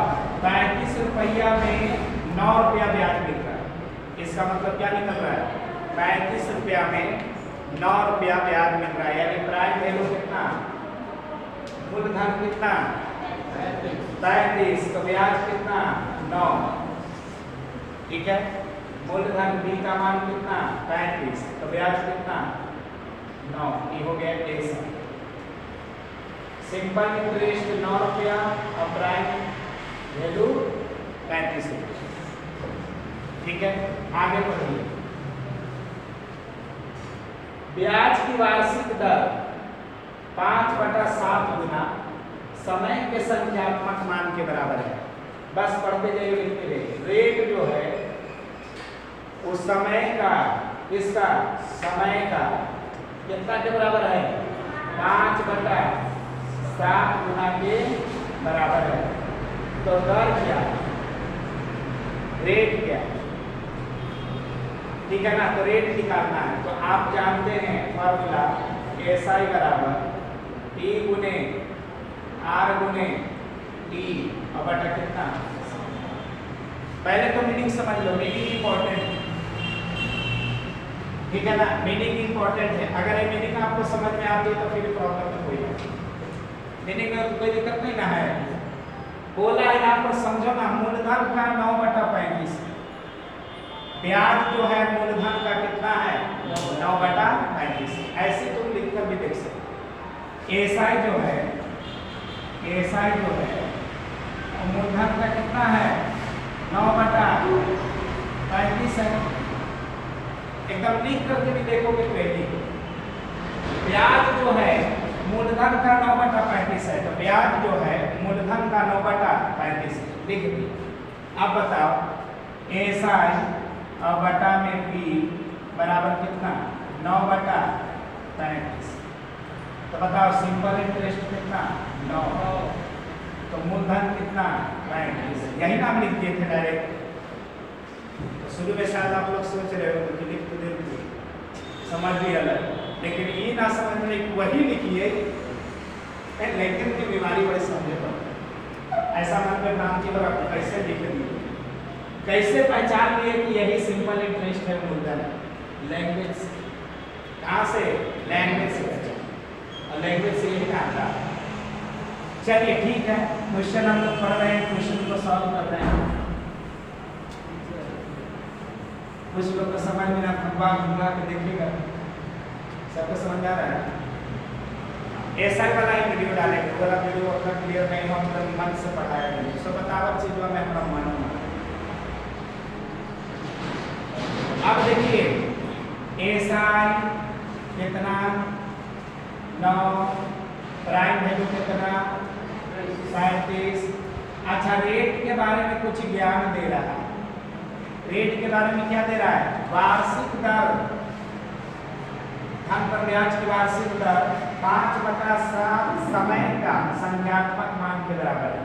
35 रुपया में 9 रुपया ब्याज मिल रहा है। इसका मतलब क्या निकल रहा है? 35 रुपया में 9 रुपया ब्याज मिल रहा है, यानी प्राइम वैल्यू कितना? मूलधन कितना? 35। तो ब्याज कितना? 9। ठीक है, मूलधन बी का मान कितना? 35। तो ब्याज कितना? 9। ये हो गया 1 साल। सिंपल इंटरेस्ट 9 रुपया और प्राइम वैल्यू 35 रुपया। ठीक है, आगे बढ़िए। ब्याज की वार्षिक दर 5/7 गुना समय के संख्यात्मक मान के बराबर है। बस पढ़ते जाइए, लिखते जाइए। रेट जो है उस समय का, किसका? समय का कितना के बराबर है? 5/7 गुना के बराबर है। तो दर क्या? रेट क्या? ठीक है ना? तो रेट निकालना है। तो आप जानते हैं फॉर्मूला, SI बराबर T गुने R गुने T और बटा कितना? पहले तो मीनिंग समझ लो, मीनिंग इंपॉर्टेंट है। ठीक है ना? मीनिंग इंपॉर्टेंट है। अगर ये मीनिंग आपको समझ में आती है तो फिर प्रॉब्लम में कोई नहीं, मीनिंग में कोई दिक्कत नहीं ना है। बोला यहाँ पर समझो ना, मूलधन का 9/35, ब्याज जो है मूलधन का कितना है? 9/35। ऐसे तुम लिखकर भी देख सकते। SI जो है, SI जो है मूलधन का कितना है? 9/35 है। एकदम लिख करके भी देखोगे तो यही। ब्याज जो है मूलधन का 9/35 है, तो ब्याज जो है मूलधन का 9/35 लिख दिया। अब बताओ SI और बटा में P बराबर कितना 9/35। तो बताओ सिंपल इंटरेस्ट कितना 9, तो मूलधन कितना 35। यही ना हम लिख दिए थे डायरेक्ट। तो शुरू में शायद आप लोग सोच रहे हो कि लिख तो देते समझ भी अलग, लेकिन ये ना समझने वही लिखिए लेकिन की बीमारी बड़े समझे पर ऐसा मन में नाम की आपको कैसे लिख दिए, कैसे पहचान लिए कि यही सिंपल इंटरेस्ट है मूलधन। लैंग्वेज से, कहाँ से लैंग्वेज से पहचान, और लैंग्वेज से यही आता है। चलिए ठीक है, क्वेश्चन हम लोग पढ़ रहे हैं, क्वेश्चन को सॉल्व कर रहे हैं। कुछ लोग को समझ में ना घुमा घुमा के देखिएगा, सबको समझ आ रहा है। ऐसा वाला ही वीडियो डालेंगे, वाला वीडियो अपना क्लियर नहीं हो मतलब मन से पढ़ाया नहीं, सो बताओ चीज़ों में अपना मन होना। अब देखिए SI कितना 9, प्राइम वैल्यू कितना 37। अच्छा रेट के बारे में कुछ ज्ञान दे रहा है। रेट के बारे में क्या दे रहा है, वार्षिक दर, धन पर ब्याज की वार्षिक दर 5/7 समय का संख्यात्मक मान के बराबर है।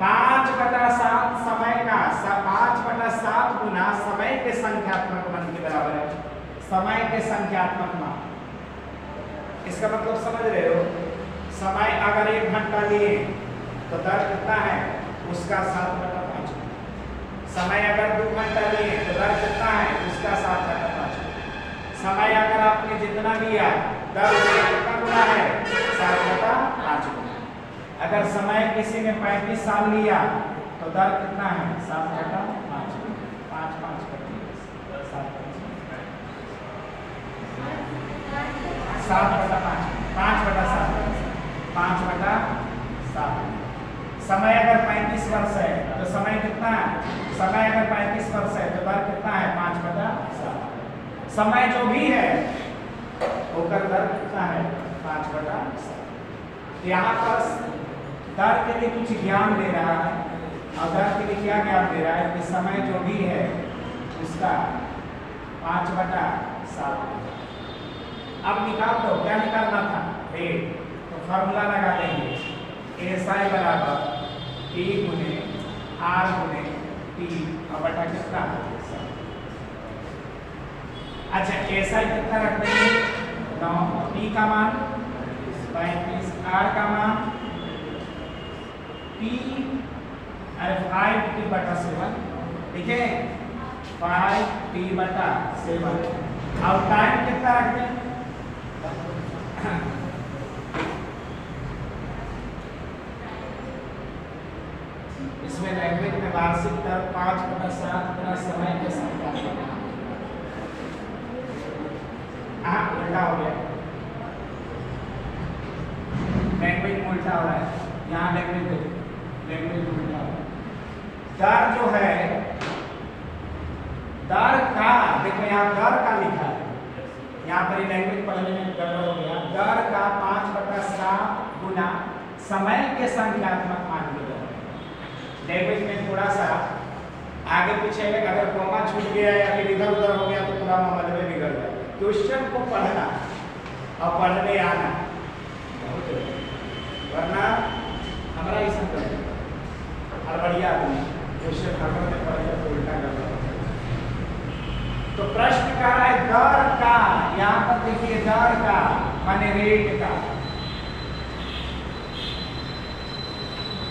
5/7 समय का 5/7 गुना समय के संख्यात्मक मान के बराबर है। समय के संख्यात्मक मान, इसका मतलब समझ रहे हो। समय अगर 1 घंटा लिए तो दर कितना है उसका 7/5। समय अगर 2 घंटा लिए तो दर कितना है उसका 7/5। समय अगर आपने जितना लिया दर कितना गुना है 7/5 गुना। अगर समय किसी ने 35 साल लिया तो दर कितना है 7/5 गुना। 5/5 करके 7/5 5/7। समय अगर 35 वर्ष है तो समय कितना है, समय अगर 35 वर्ष है तो दर कितना है 5/7। समय जो भी है होकर दर कितना है 5/7। यहाँ पर दर के लिए कुछ ज्ञान दे रहा है, और दर के लिए क्या ज्ञान दे रहा है कि समय जो भी है उसका 5/7। अब निकाल दो, क्या निकालना था रेट, तो फॉर्मूला लगा देंगे SI बराबर T गुने R गुने T और बटा कितना। अच्छा SI कितना रख देंगे 9, T का मान 35, R का मान P अरे 5T/7, ठीक है 5T/7। और टाइम कितना रख दें इसमें लैंग्वेज में वार्षिक दर 5/7 गुना समय के संख्या। उल्टा हो गया, लैंग्वेज उल्टा हो रहा है। यहाँ लैंग्वेज उल्टा हो रहा है। दर जो है दर का, देखो यहाँ दर का लिखा है, यहाँ पर लैंग्वेज पढ़ने में गड़बड़ हो गया। दर का 5/7 गुना समय के संख्यात्मक मान के दर। लैंग्वेज में थोड़ा सा आगे पीछे अगर कॉमा छूट गया या फिर इधर उधर हो गया तो पूरा मामला में बिगड़ जाए। क्वेश्चन को पढ़ना और पढ़ने आना, वरना हमारा ही सब हड़बड़िया आदमी क्वेश्चन हड़बड़ में पढ़ तो उल्टा कर। तो प्रश्न कह रहा है दर का, यहाँ पर देखिए दर का माने रेट का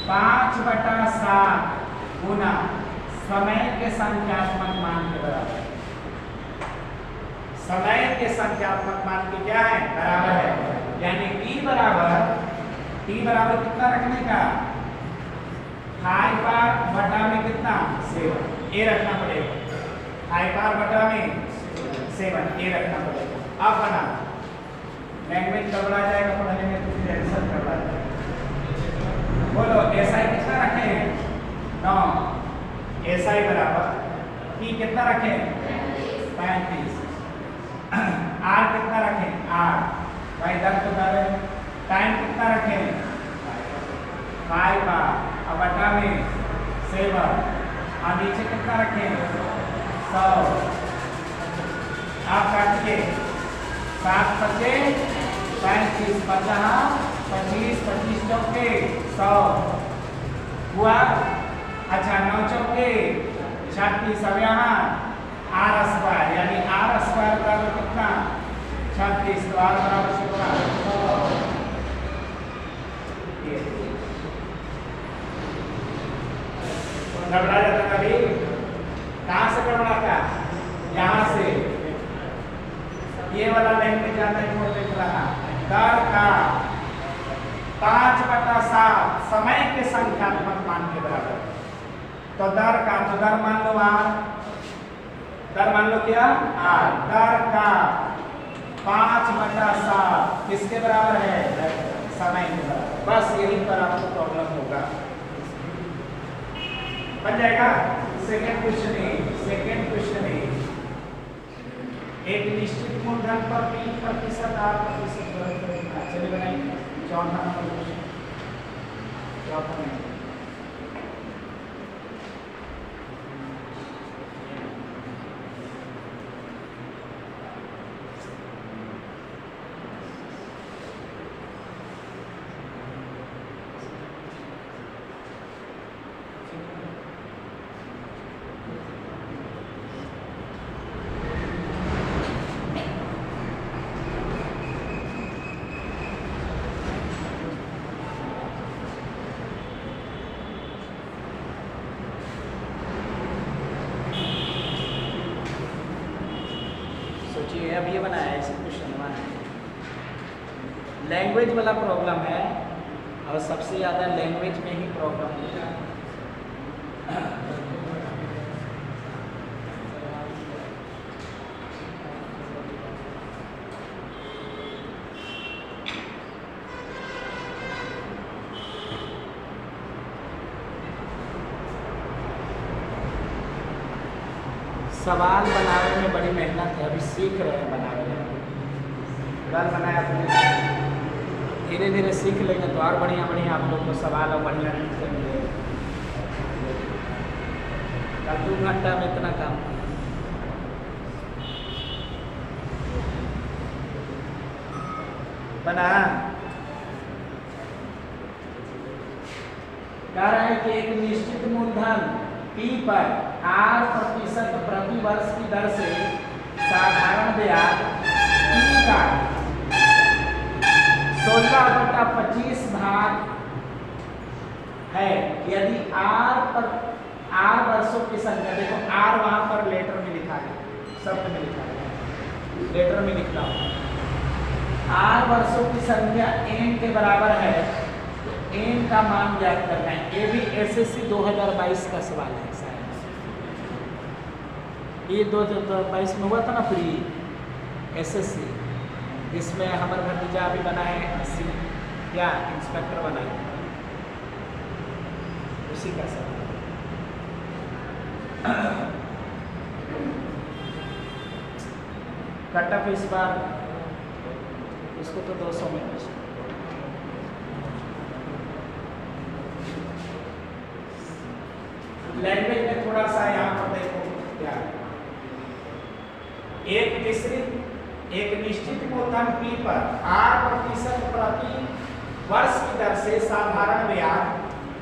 5/7 गुना समय के संख्यात्मक मान के बराबर। समय के संख्यात्मक मान के क्या है बराबर है, यानी T बराबर कितना रखने का 5/बटा में कितना 7 ए रखना पड़ेगा। 5/बटा में 7 ए रखना पड़ेगा। अब बना लैंग्वेज गड़बड़ा जाएगा पढ़ने में तो फिर आंसर गड़बड़ा जाएगा। बोलो SI कितना रखे 9, SI बराबर T कितना रखे 35, R कितना रखे R भाई दर तो दर है। टाइम कितना रखें 5 और बटा में 7 और नीचे कितना रखें 100। आप काटिए 7 पच्चीस 35 50 25 25 चौके 100 हुआ। अच्छा 9 चौके 36। अब यहाँ आर स्क्वायर यानी आर स्क्वायर बराबर कितना 36, तो आर बराबर कितना 100। गड़बड़ा जाता कभी, कहाँ से गड़बड़ाता, यहाँ से ये वाला लाइन में जाता है वो देख रहा दर का 5/7 समय के संख्यात्मक मान के बराबर। तो दर का, तो दर मान लो आर, दर मान लो क्या आर, दर का 5/7 किसके बराबर है समय के बराबर। बस यही पर आपको प्रॉब्लम होगा, बन जाएगा। सेकंड क्वेश्चन है एक निश्चित मूलधन पर 3% 8% बढ़त कितना। चलिए बनाइए चौथा नंबर क्वेश्चन, चौथा नंबर। अब ये बनाया है इसे क्वेश्चन बनाया है। लैंग्वेज वाला प्रॉब्लम है और सबसे ज़्यादा लैंग्वेज में ही प्रॉब्लम होता है। सवाल बनाने में बड़ी मेहनत है, अभी सीख रहे हैं बनाने में। कल बनाया अपने, धीरे धीरे सीख लेंगे तो और बढ़िया बढ़िया आप लोग को सवाल और बढ़िया से मिलेगा। कल 2 घंटा में इतना काम बना। कह रहा है कि एक निश्चित मूलधन P पर 8% प्रति वर्ष की दर से साधारण ब्याज P का 16/25 भाग है यदि R वर्षों की संख्या। देखो R वहां पर लेटर में लिखा है, शब्द में लिखा है, लेटर में लिखता हूं। R वर्षों की संख्या n के बराबर है, n का मान ज्ञात करना है। ये भी SSC 2022 का सवाल है शायद, ये 2022 में हुआ था ना प्री SSC, इसमें हमारे भतीजा भी बनाए क्या इंस्पेक्टर बनाए, उसी का सवाल। कट ऑफ इस बार इसको तो 200 में लैंग्वेज में थोड़ा सा यहाँ पर देखो क्या एक निश्चित मूलधन P पर 8% प्रति वर्ष की दर से साधारण ब्याज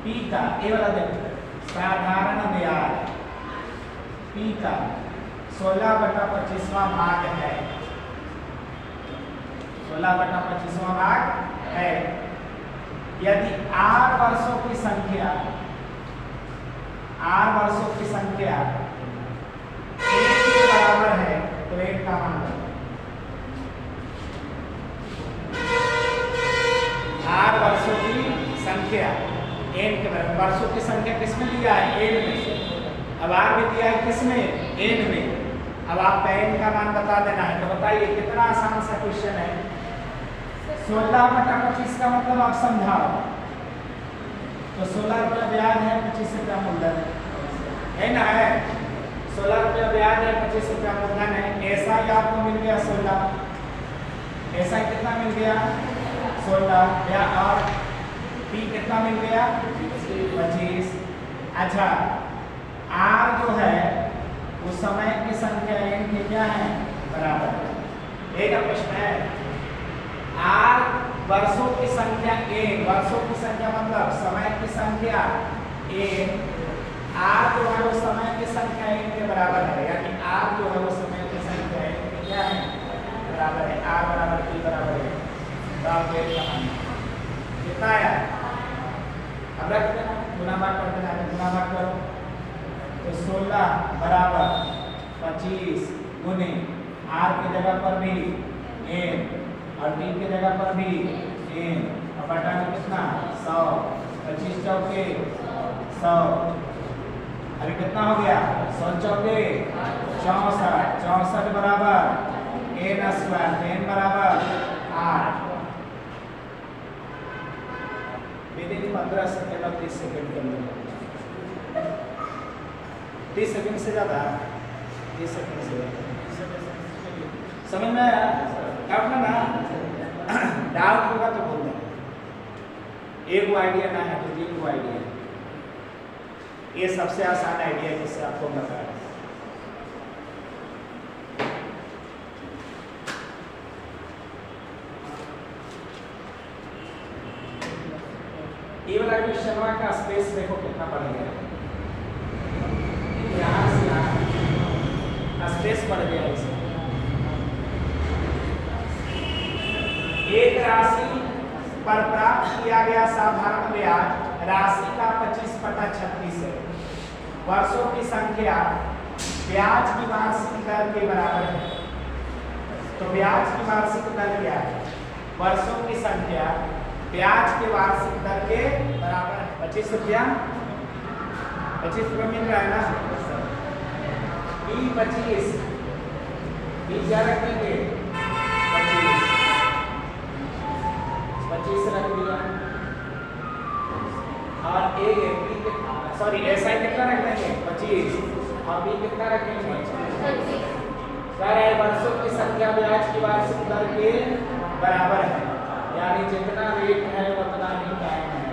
P का, ये वाला देखो साधारण ब्याज P का 16/25 भाग है, 16/25 भाग है यदि R वर्षों की संख्या 1 के बराबर है तो 1 का मान R वर्षों की संख्या n के बराबर। वर्षों की संख्या किसमें दिया है n में, अब R भी दिया है किसमें n में। अब आपका n का मान बता देना है, तो बताइए कितना आसान सा क्वेश्चन है। 16/25 का मतलब आप समझाओ, तो 16 रुपया ब्याज है, 25 रुपया मूलधन है ना, है 16 रुपया ब्याज है, 25 रुपया मूलधन है। ऐसा ही आपको मिल गया 16, ऐसा ही कितना मिल गया 16 या और P कितना मिल गया 25। अच्छा R n वर्षों की संख्या मतलब समय की संख्या n r जो है वो समय की संख्या n के बराबर है, यानी r जो है वो समय की संख्या n के क्या है बराबर है, r बराबर t बराबर है। तो आप देख कहानी कितना आया, अब रख देना, गुना भाग कर देना, गुना भाग करो तो 16 बराबर 25 गुने r की जगह पर भी n और t की जगह पर भी n और बटा में कितना 100, 25 चौके 100, अभी कितना हो गया 100 चौके 64, 64 बराबर n स्क्वायर, n बराबर 8 विदिन 15 सेकंड और 30 सेकंड के अंदर, 30 सेकंड से ज्यादा, 30 सेकंड से समझ में आया? डाउट ना डाउट होगा तो बोल देना, एक वो आइडिया ना है तो 3 वो आइडिया, ये सबसे आसान आइडिया है जिससे आपको बताया। ये वाला क्वेश्चन का स्पेस देखो कितना बढ़ गया, यहाँ से यहाँ स्पेस बढ़ गया इसमें। एक राशि पर प्राप्त किया गया साधारण ब्याज राशि का 25/36 है। वर्षों की संख्या ब्याज की वार्षिक दर के बराबर है। तो ब्याज की वार्षिक दर क्या है? वर्षों की संख्या ब्याज के वार्षिक दर के बराबर है। 25 रुपया, 25 रुपया मिल रहा है ना, B25 B क्या रखेंगे 25 रख दिया, और ए बी सॉरी ऐसा कितना रख देंगे 25 और बी कितना रखेंगे 26। वर्षों की संख्या ब्याज की वार्षिक दर के बराबर है, यानी जितना रेट है उतना ही टाइम है।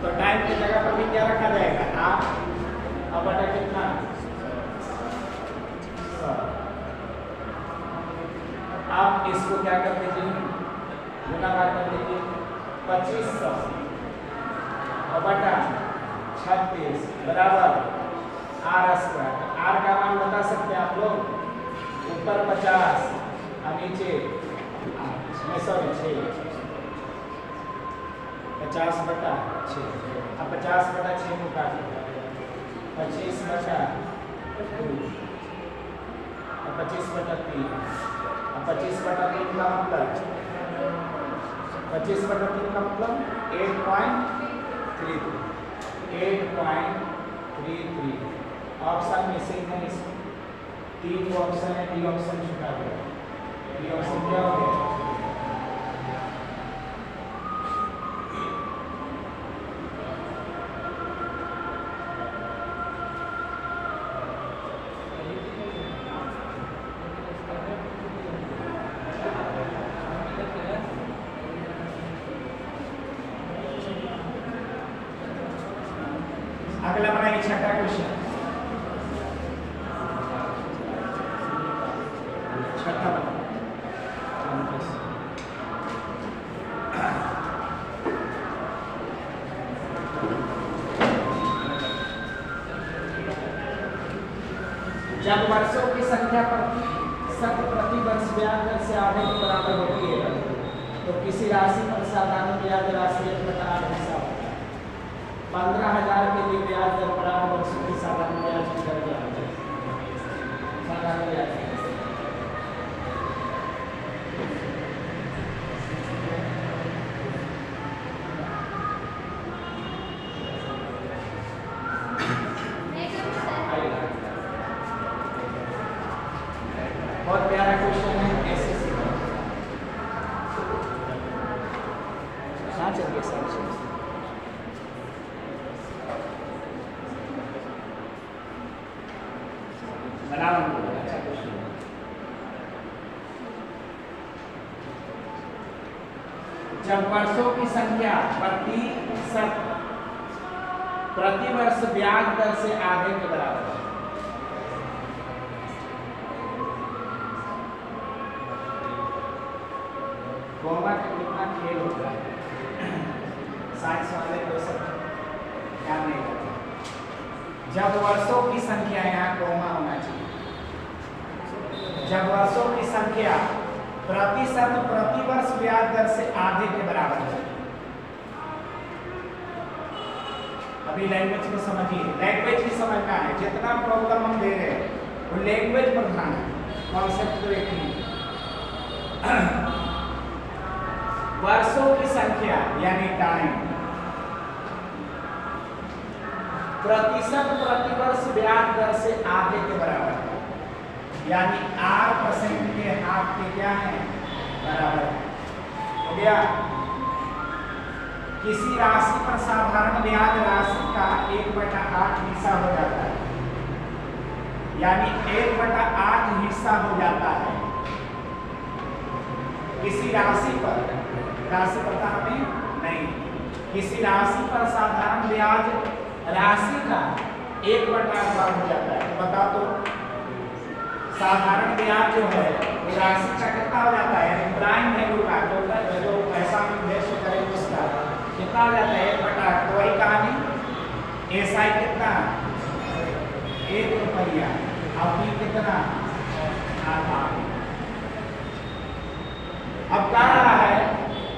तो टाइम की जगह पर भी क्या रखा जाएगा आप, और बटा कितना आप इसको क्या कर दीजिए गुना भाग कर दीजिए 2500 और बटा 36 बराबर r स्क्वायर। r का मान बता सकते हैं आप लोग, ऊपर 50 और नीचे सॉरी 6, 50/6, अब 50/6 को काट लो 25/2 और 25/3, अब 25/3 का मतलब 25/3 का मतलब 8.33 ऑप्शन में से है। इसमें 3 ऑप्शन है, डी ऑप्शन छुटा गया, डी ऑप्शन क्या हो गया अगला बनाइए छठा क्वेश्चन, छठा जब वर्षों की संख्या प्रति वर्ष ब्याज दर से आधे के बराबर होती है तो किसी राशि पर साधारण ब्याज राशि 1/8 हिस्सा होता है। 15,000 के लिए ब्याज दर बराबर वर्षों की साधारण ब्याज की दर क्या होती है? साधारण ब्याज बहुत प्यारा क्वेश्चन है, ऐसे चलिए जब वर्षों की संख्या प्रति वर्ष ब्याज दर से आधे के बराबर है। कोमा का कितना खेल होता है। साइंस वाले को सब ध्यान नहीं रखते। जब वर्षों की संख्या, यहाँ कोमा होना चाहिए, जब वर्षों की संख्या प्रतिशत प्रति वर्ष ब्याज दर से आधे के बराबर है। अभी लैंग्वेज को समझिए, लैंग्वेज ही समझना है। जितना प्रॉब्लम हम दे रहे हैं वो लैंग्वेज पर ध्यान है, कॉन्सेप्ट तो एक ही। वर्षों की संख्या यानी टाइम प्रतिशत प्रति वर्ष ब्याज दर से आधे के बराबर है, यानी 8% के हाफ के क्या है बराबर है। हो गया। किसी राशि पर साधारण ब्याज राशि का 1/8 हिस्सा हो जाता है, यानी 1/8 हिस्सा हो जाता है। किसी राशि पर, राशि पता हमें नहीं, किसी राशि पर साधारण ब्याज राशि का 1/8 हो जाता है। तो बता दो साधारण ब्याज जो है वो राशि का कितना हो जाता है, यानी प्राइम वैल्यू का जो पैसा हम इन्वेस्ट करेंगे उसका कितना हो जाता है 1/8। तो वही कहानी एसआई कितना 1 रुपया, अब बी कितना आधा। अब कह रहा है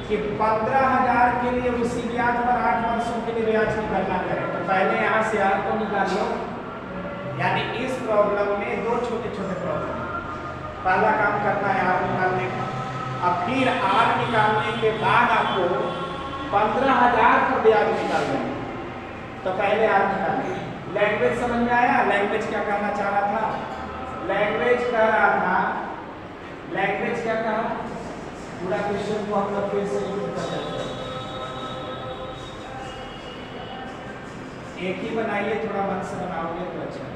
कि 15,000 के लिए उसी ब्याज पर 8 वर्षों के लिए ब्याज की गणना करें। तो पहले यहाँ से आर को निकाल लो, यानी इस प्रॉब्लम में दो छोटे छोटे प्रॉब्लम। पहला काम करना है आर निकालने का, अब फिर आर निकालने के बाद आपको 15,000 का ब्याज निकालना है। तो पहले आर निकालना। लैंग्वेज समझ में आया? लैंग्वेज क्या करना चाह रहा था? लैंग्वेज कह रहा था, लैंग्वेज क्या कहा, पूरा क्वेश्चन को हम लोग फिर से रिपीट कर सकते हैं। एक ही बनाइए, थोड़ा मन से बनाओगे तो अच्छा है।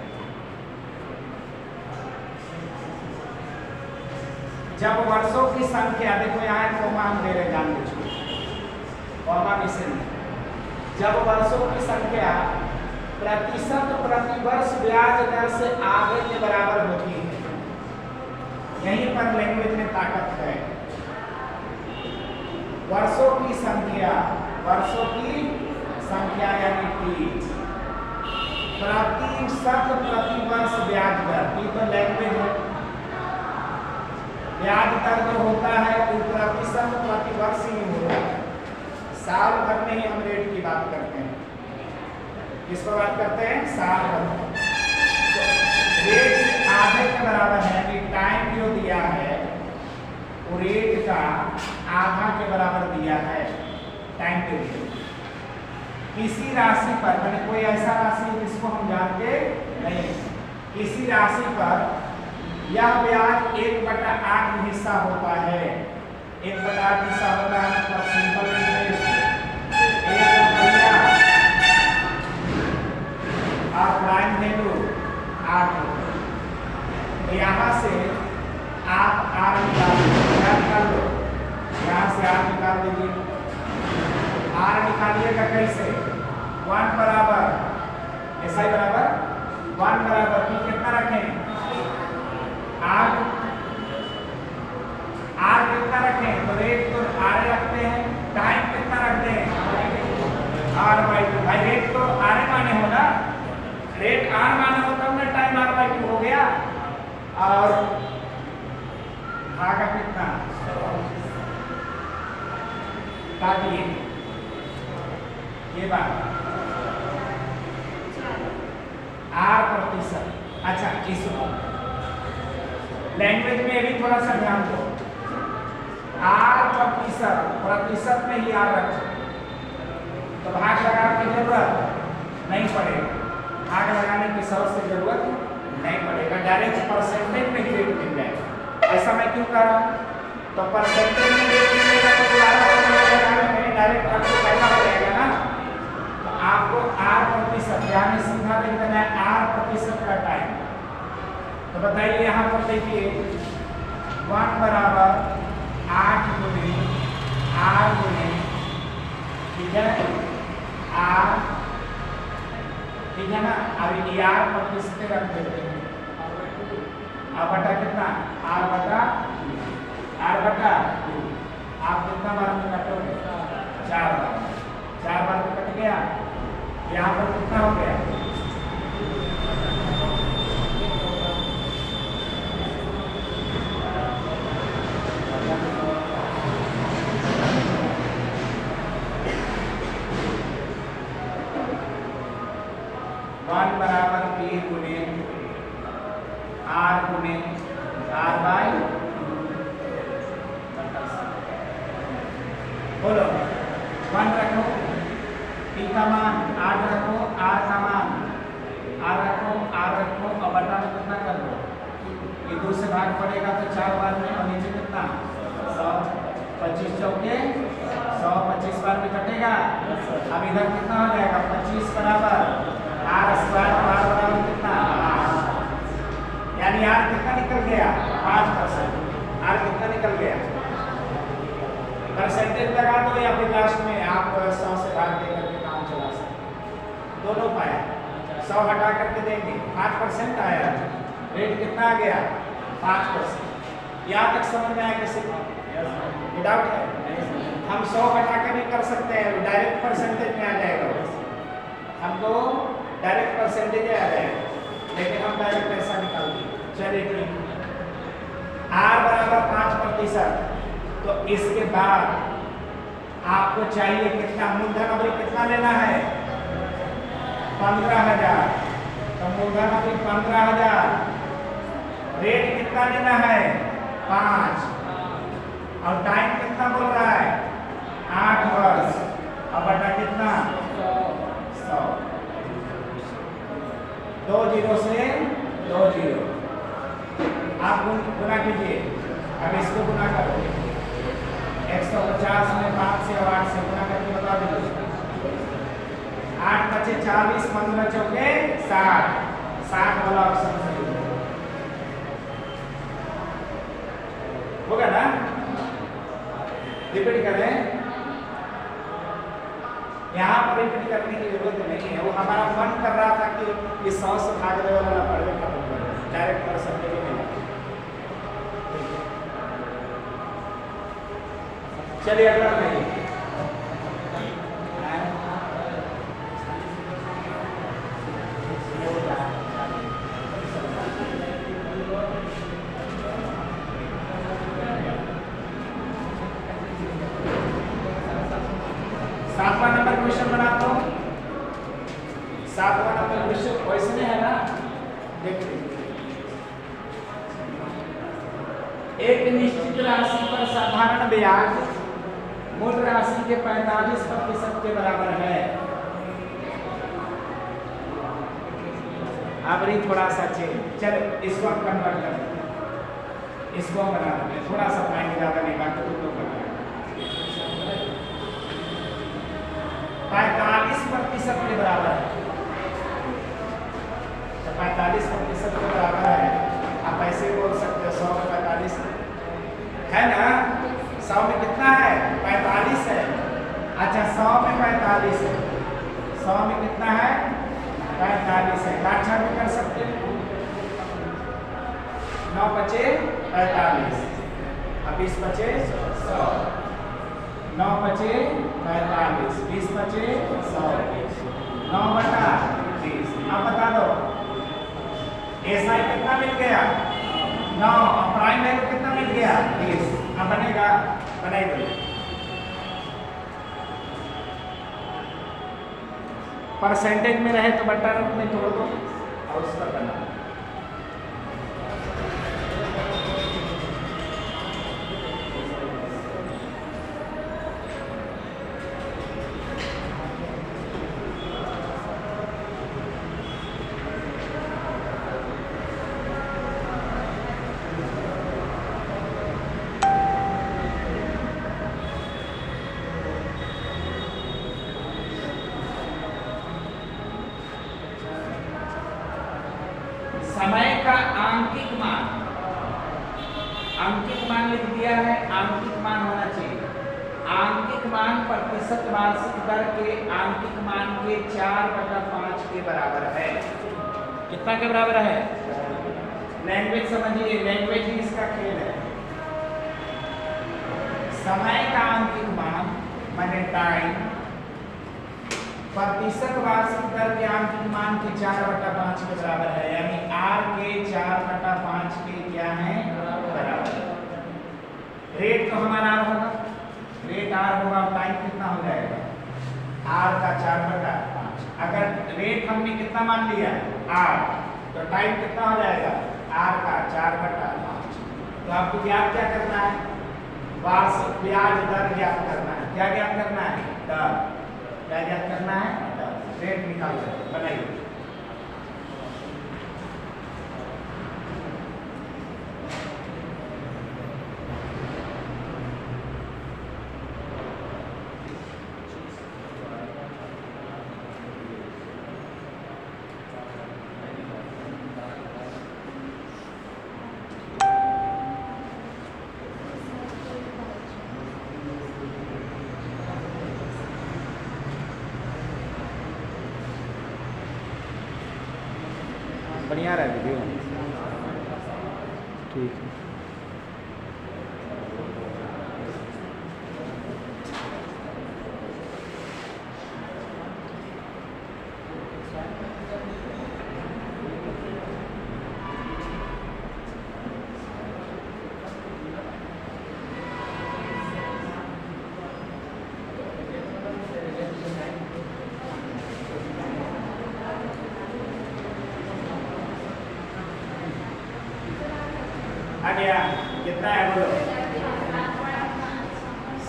जब वर्षों की संख्या, देखो यहाँ कोमा हम दे रहे जानबूझ के, कोमा मिशन। जब वर्षों की संख्या प्रतिशत प्रति वर्ष ब्याज दर से आधे के बराबर होती है, यहीं पर लैंग्वेज में ताकत है। वर्षों की संख्या, वर्षों की संख्या यानी टी, प्रतिशत प्रति वर्ष ब्याज दर, ये तो लैंग्वेज है। ब्याज दर जो होता है वो प्रतिशत प्रति वर्ष ही होता है, साल भर में ही हम रेट की बात करते हैं। किसको बात करते हैं? साल भर। तो रेट आधे के बराबर है, यानी टाइम जो दिया है वो रेट का आधा के बराबर दिया है टाइम पीरियड। किसी राशि पर, मैंने कोई ऐसा राशि जिसको हम जानते नहीं, किसी राशि पर यह ब्याज 1/8 हिस्सा होता है। 1/8 हिस्सा होता है मतलब सिंपल इंटरेस्ट 1 रुपया और प्राइम वैल्यू 8 रुपये। यहाँ से आप आर निकाल लो, यहाँ से आर निकाल दीजिए। आर निकालिएगा कैसे? 1 बराबर एसआई बराबर 1 बराबर पी कितना रखें? आर कितना रखें? तो रेट तो आर रखते हैं, टाइम कितना रखते हैं? R/2। भाई रेट तो आर माने हो ना, रेट आर माने हो तब ना टाइम R/2 हो गया। और भागा कितना? काटिए ये बात R%। अच्छा, इस लैंग्वेज में भी थोड़ा सा ध्यान दो। प्रतिशत में ही आर रखो तो भाग लगाने की जरूरत नहीं पड़ेगा, भाग लगाने की सबसे जरूरत नहीं पड़ेगा, डायरेक्ट परसेंटेज में ही रेट मिल जाएगा। ऐसा मैं क्यों कर रहा हूँ? तो परसेंटेज में रेट मिलेगा तो डायरेक्ट आपको पहला हो जाएगा ना। तो आपको R%, यानी सीधा लिख देना है R% का टाइम। तो बताइए यहाँ पर देखिए 1 बराबर 8 गुने R गुने, ठीक है, R, ठीक है ना। अब ये R% रख देते हैं, अब बटा कितना? R बटा 2। आप कितना बार में काटोगे? 4 बार। 4 बार तो कट गया। यहाँ पर कितना हो गया? वन बराबर P गुने R गुने R बाय बोलो 1 रखो P का मान, R रखो R का मान, R रखो R रखो और बटा में कितना कर दो? ये 2 से भाग पड़ेगा तो 4 बार में और नीचे कितना 100 25 चौके 100 25 बार में कटेगा। अब इधर कितना हो जाएगा 25 बराबर R स्क्वायर R बराबर कितना 5, यानी R कितना निकल गया 5%। R कितना निकल गया? परसेंटेज लगा दो या फिर लास्ट में आप 100 से भाग दे करके काम चला सकते, दोनों पाए। 100 हटा करके देंगे 5% आया, रेट कितना आ गया 5%। यहाँ तक समझ में आया किसी को? विदाउट है हम 100 हटा कर भी कर सकते हैं, डायरेक्ट परसेंटेज में आ जाएगा, हमको डायरेक्ट परसेंटेज आ जाएगा, लेकिन हम डायरेक्ट पैसा निकाल देंगे। चलिए ठीक, R बराबर 5%, तो इसके बाद आपको चाहिए कितना मूलधन अभी कितना लेना है 15,000, तो मूलधन अभी 15,000, रेट कितना लेना है 5 और टाइम कितना बोल रहा है 8 वर्ष, अब बटा कितना 100, 2 जीरो से 2 जीरो, आप गुना कीजिए। अब इसको गुना करो 150 में 5 से और 8 से गुना करके बता दीजिए। 8 बचे 40, 15 चौके 60, 60 वाला ऑप्शन सही होगा ना? रिपीट करें, यहाँ पर रिपीट करने की जरूरत नहीं है, वो हमारा मन कर रहा था कि इस 100 से भागने वाला पढ़ने का डायरेक्ट परसेंटेज मिला। चलिए अगला बताइए। सातवां नंबर क्वेश्चन बना दो। 7वां नंबर क्वेश्चन क्वेश्चन है ना, देखिए एक निश्चित राशि पर साधारण ब्याज मूल राशि के 45% के बराबर है। अब रही थोड़ा सा चेंज, चलो इसको हम कन्वर्ट कर देते हैं, इसको हम बना देते हैं, थोड़ा सा माइंड ज्यादा नहीं बाकी तुम लोग बना 45% के बराबर है, तो 45% के बराबर है। आप ऐसे बोल सकते हो 100 में 45 है ना, 100 में कितना है 45 है। अच्छा 100 में 45 है, 100 में कितना है 45 है, काट छाट भी कर सकते हैं, 9 बचे 45, अब 20 बचे 100, 9 बचे 45, 20 बचे 100, 9 बटा 20। अब बता दो एसआई कितना मिल गया 9 और प्राइम वैल्यू कितना मिल गया 20। अब बनेगा, बनाई दो, परसेंटेज में रहे तो बट्टा रूप में तोड़ दो और उस पर बना। समय का आंकिक मान लिख दिया है, आंकिक मान होना चाहिए। आंकिक मान प्रतिशत वार्षिक दर के आंकिक मान के 4/5 के बराबर है। कितना के बराबर है? लैंग्वेज समझिए, लैंग्वेज ही इसका खेल है। समय का आंकिक मान माने टाइम प्रतिशत वार्षिक दर के आंतरिक मान के 4/5 के बराबर है, यानी r के 4/5 के क्या है बराबर। रेट तो हमारा r होगा, रेट r होगा, टाइम कितना हो जाएगा r का 4/5। अगर रेट हमने कितना मान लिया r, तो टाइम कितना हो जाएगा r का 4/5। तो आपको ज्ञात क्या करना है, वार्षिक ब्याज दर ज्ञात करना है। क्या ज्ञात करना है, दर। क्या ज्ञात करना है, दर। रेट निकाल कर बनाइए। बढ़िया रहा वीडियो, ठीक है। आ गया, कितना है बोलो,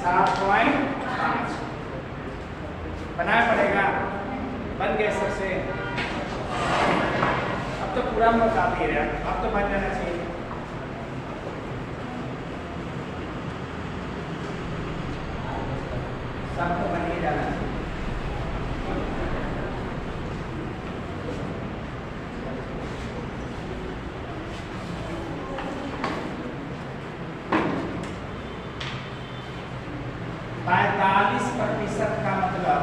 7.5 बनाना पड़ेगा। बन गया सबसे। अब तो पूरा हम काफी है, अब तो बन जाना चाहिए। सब तो बन ही जाना चाहिए। का मतलब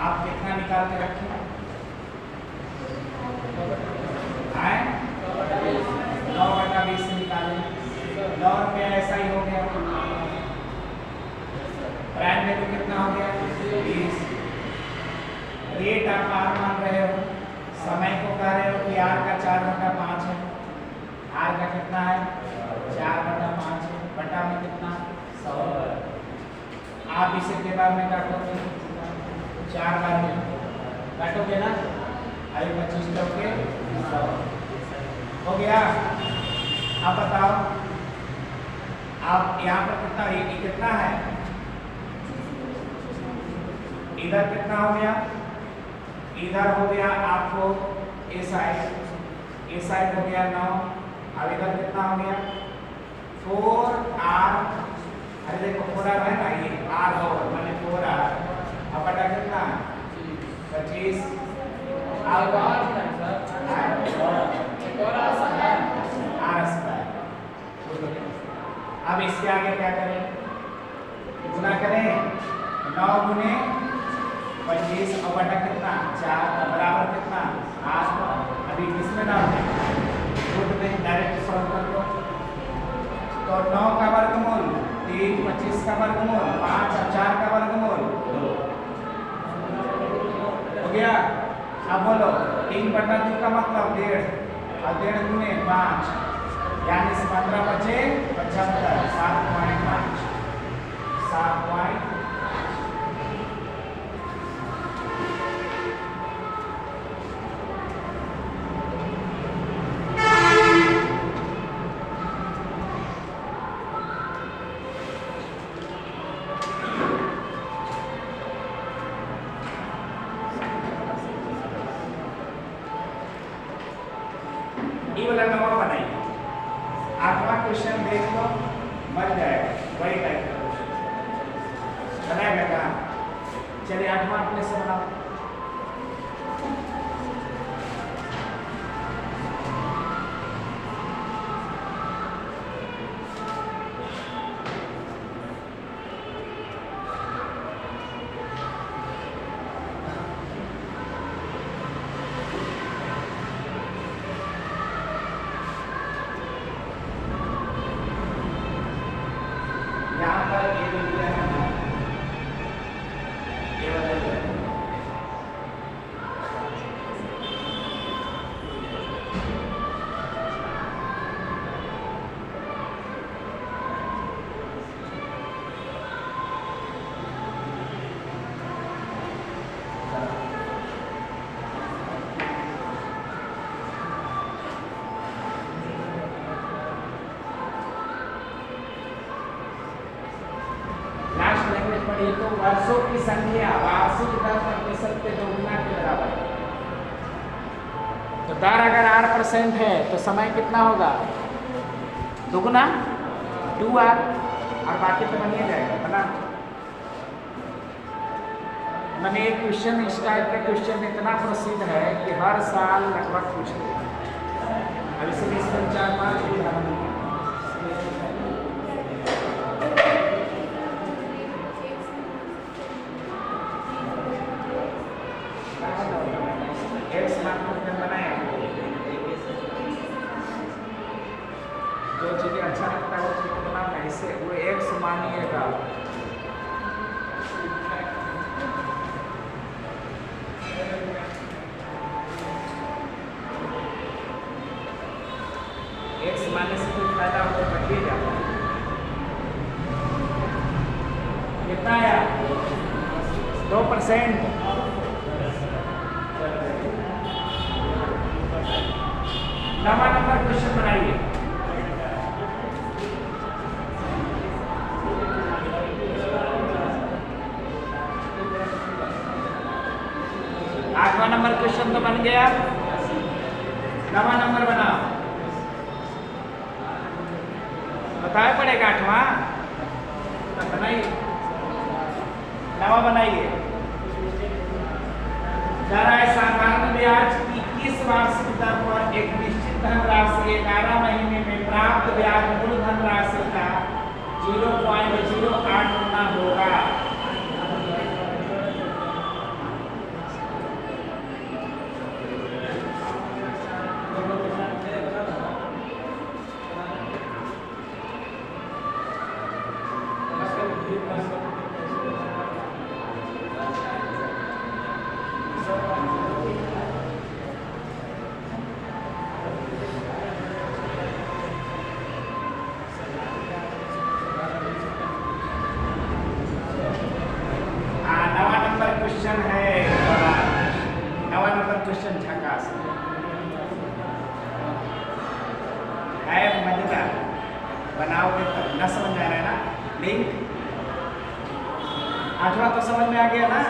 आप कितना निकाल के रखें, 9/20 से निकालें। 9 रुपया ऐसा ही हो गया। प्राइम वैल्यू कितना हो गया 20। रेट आप आर मान रहे हो, समय को कह रहे हो कि आर का 4/5 है। आर का कितना है 4/5 है, बटा में कितना 100। आप इसे के बार में काटोगे, 4 बार में काटोगे ना, आई 25 लोगे 100 हो गया। अब बताओ आप यहाँ पर कितना, ये कितना है, इधर कितना हो गया, इधर हो गया आपको ए साइड हो गया 9। अब इधर कितना हो गया 4r। अरे देखो 4r है ना, ये r हो माने 4r। अब बटा कितना 25। अब अब इसके आगे क्या करें, गुना करें। 9 गुने 25 और बटा कितना 4 बराबर कितना 8। अभी किसमें डाल दें, रूट में डायरेक्ट सॉल्व कर दो। तो 9 का वर्गमूल 3, 25 का वर्गमूल 5 और 4 का वर्गमूल 2 हो गया। अब बोलो 3/2 का मतलब 1.5 और 1.5 गुने 5, यानी 15 बचे 75। 7.5 7.5। ये वाला नवा बनाइए। 8वां क्वेश्चन देख लो, बन जाएगा वही टाइप का क्वेश्चन बनाएगा क्या। चलिए 8वां अपने से बनाओ। यहाँ पर ये जो दिया है ये वाला बढ़ती है तो वर्षों की संख्या वार्षिक दर प्रतिशत के दोगुना के बराबर है। तो दर अगर 8% है तो समय कितना होगा? दोगुना 2r, और बाकी तो बन ही जाएगा है ना। मैंने एक क्वेश्चन इस टाइप का क्वेश्चन इतना प्रसिद्ध है कि हर साल लगभग पूछते हैं। अब इसमें इस पर 4-5 उदाहरण हैं। जो चीज़ें अच्छा लगता है वो चीज़ को बनाना, इससे वो एक्स मानिएगा। एक्स मानने से कोई फायदा हो तो बढ़िए जाता है। कितना आया? 2%। नवा नंबर क्वेश्चन बनाइए। आठवां नंबर क्वेश्चन तो बन गया, नवा नंबर बनाओ। बताया पड़ेगा आठवां, तो बनाइए, नवा बनाइए। दर है साधारण ब्याज की किस वार्षिक दर पर एक निश्चित धनराशि 11 महीने में प्राप्त ब्याज मूल धनराशि का 0.08 गुना होगा। क्वेश्चन है, नवा नंबर क्वेश्चन झकास है, मजेदार। बनाओगे तब न समझ में आ रहा है ना लिंक। आठवां तो समझ में आ गया ना,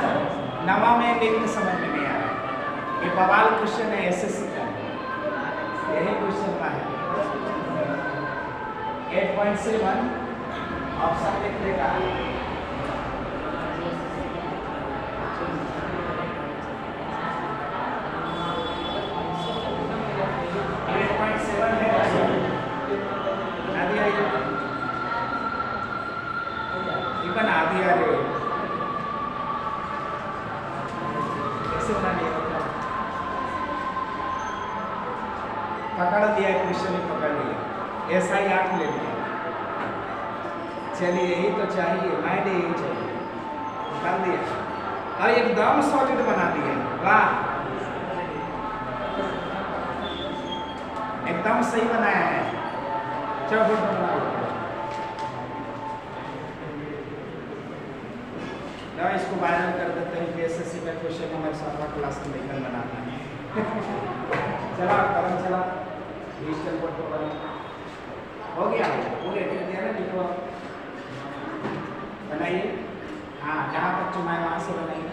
नवा में लिंक समझ में नहीं आ रहा है। ये बवाल क्वेश्चन है एसएससी का, यही क्वेश्चन का है। 8.7 ऑप्शन लिख देगा। बना दिया रे, कैसे बना लिया? पकड़ लिया, क्वेश्चन ही पकड़ लिया, ऐसा ही 8 ले लिया। चलिए यही तो चाहिए, मैंने यही चाहिए, कर दिया और एकदम सॉलिड बना दिया। वाह, एकदम सही बनाया है। चलो बनाओ, इसको वायरल कर देते हैं कि एसएससी का क्वेश्चन हमारे 7वां क्लास में लेकर बनाना है। चला करम चला, डिजिटल बोर्ड पर हो गया, पूरे लिख दिया ना, लिखो बनाइए। हाँ, जहाँ तक चुनाए वहाँ से बनाइए।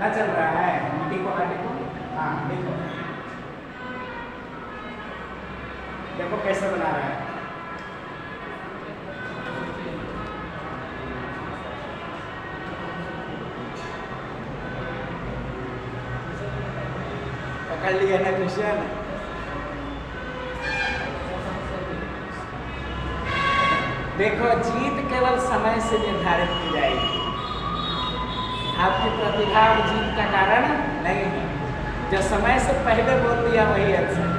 ना चल रहा है, लिखो ना लिखो। हाँ लिखो, देखो कैसे बना रहा है। पकड़ लिया ना क्वेश्चन। देखो, जीत केवल समय से निर्धारित की जाएगी, आपकी प्रतिभा और जीत का कारण नहीं है। जो समय से पहले बोल दिया वही आंसर।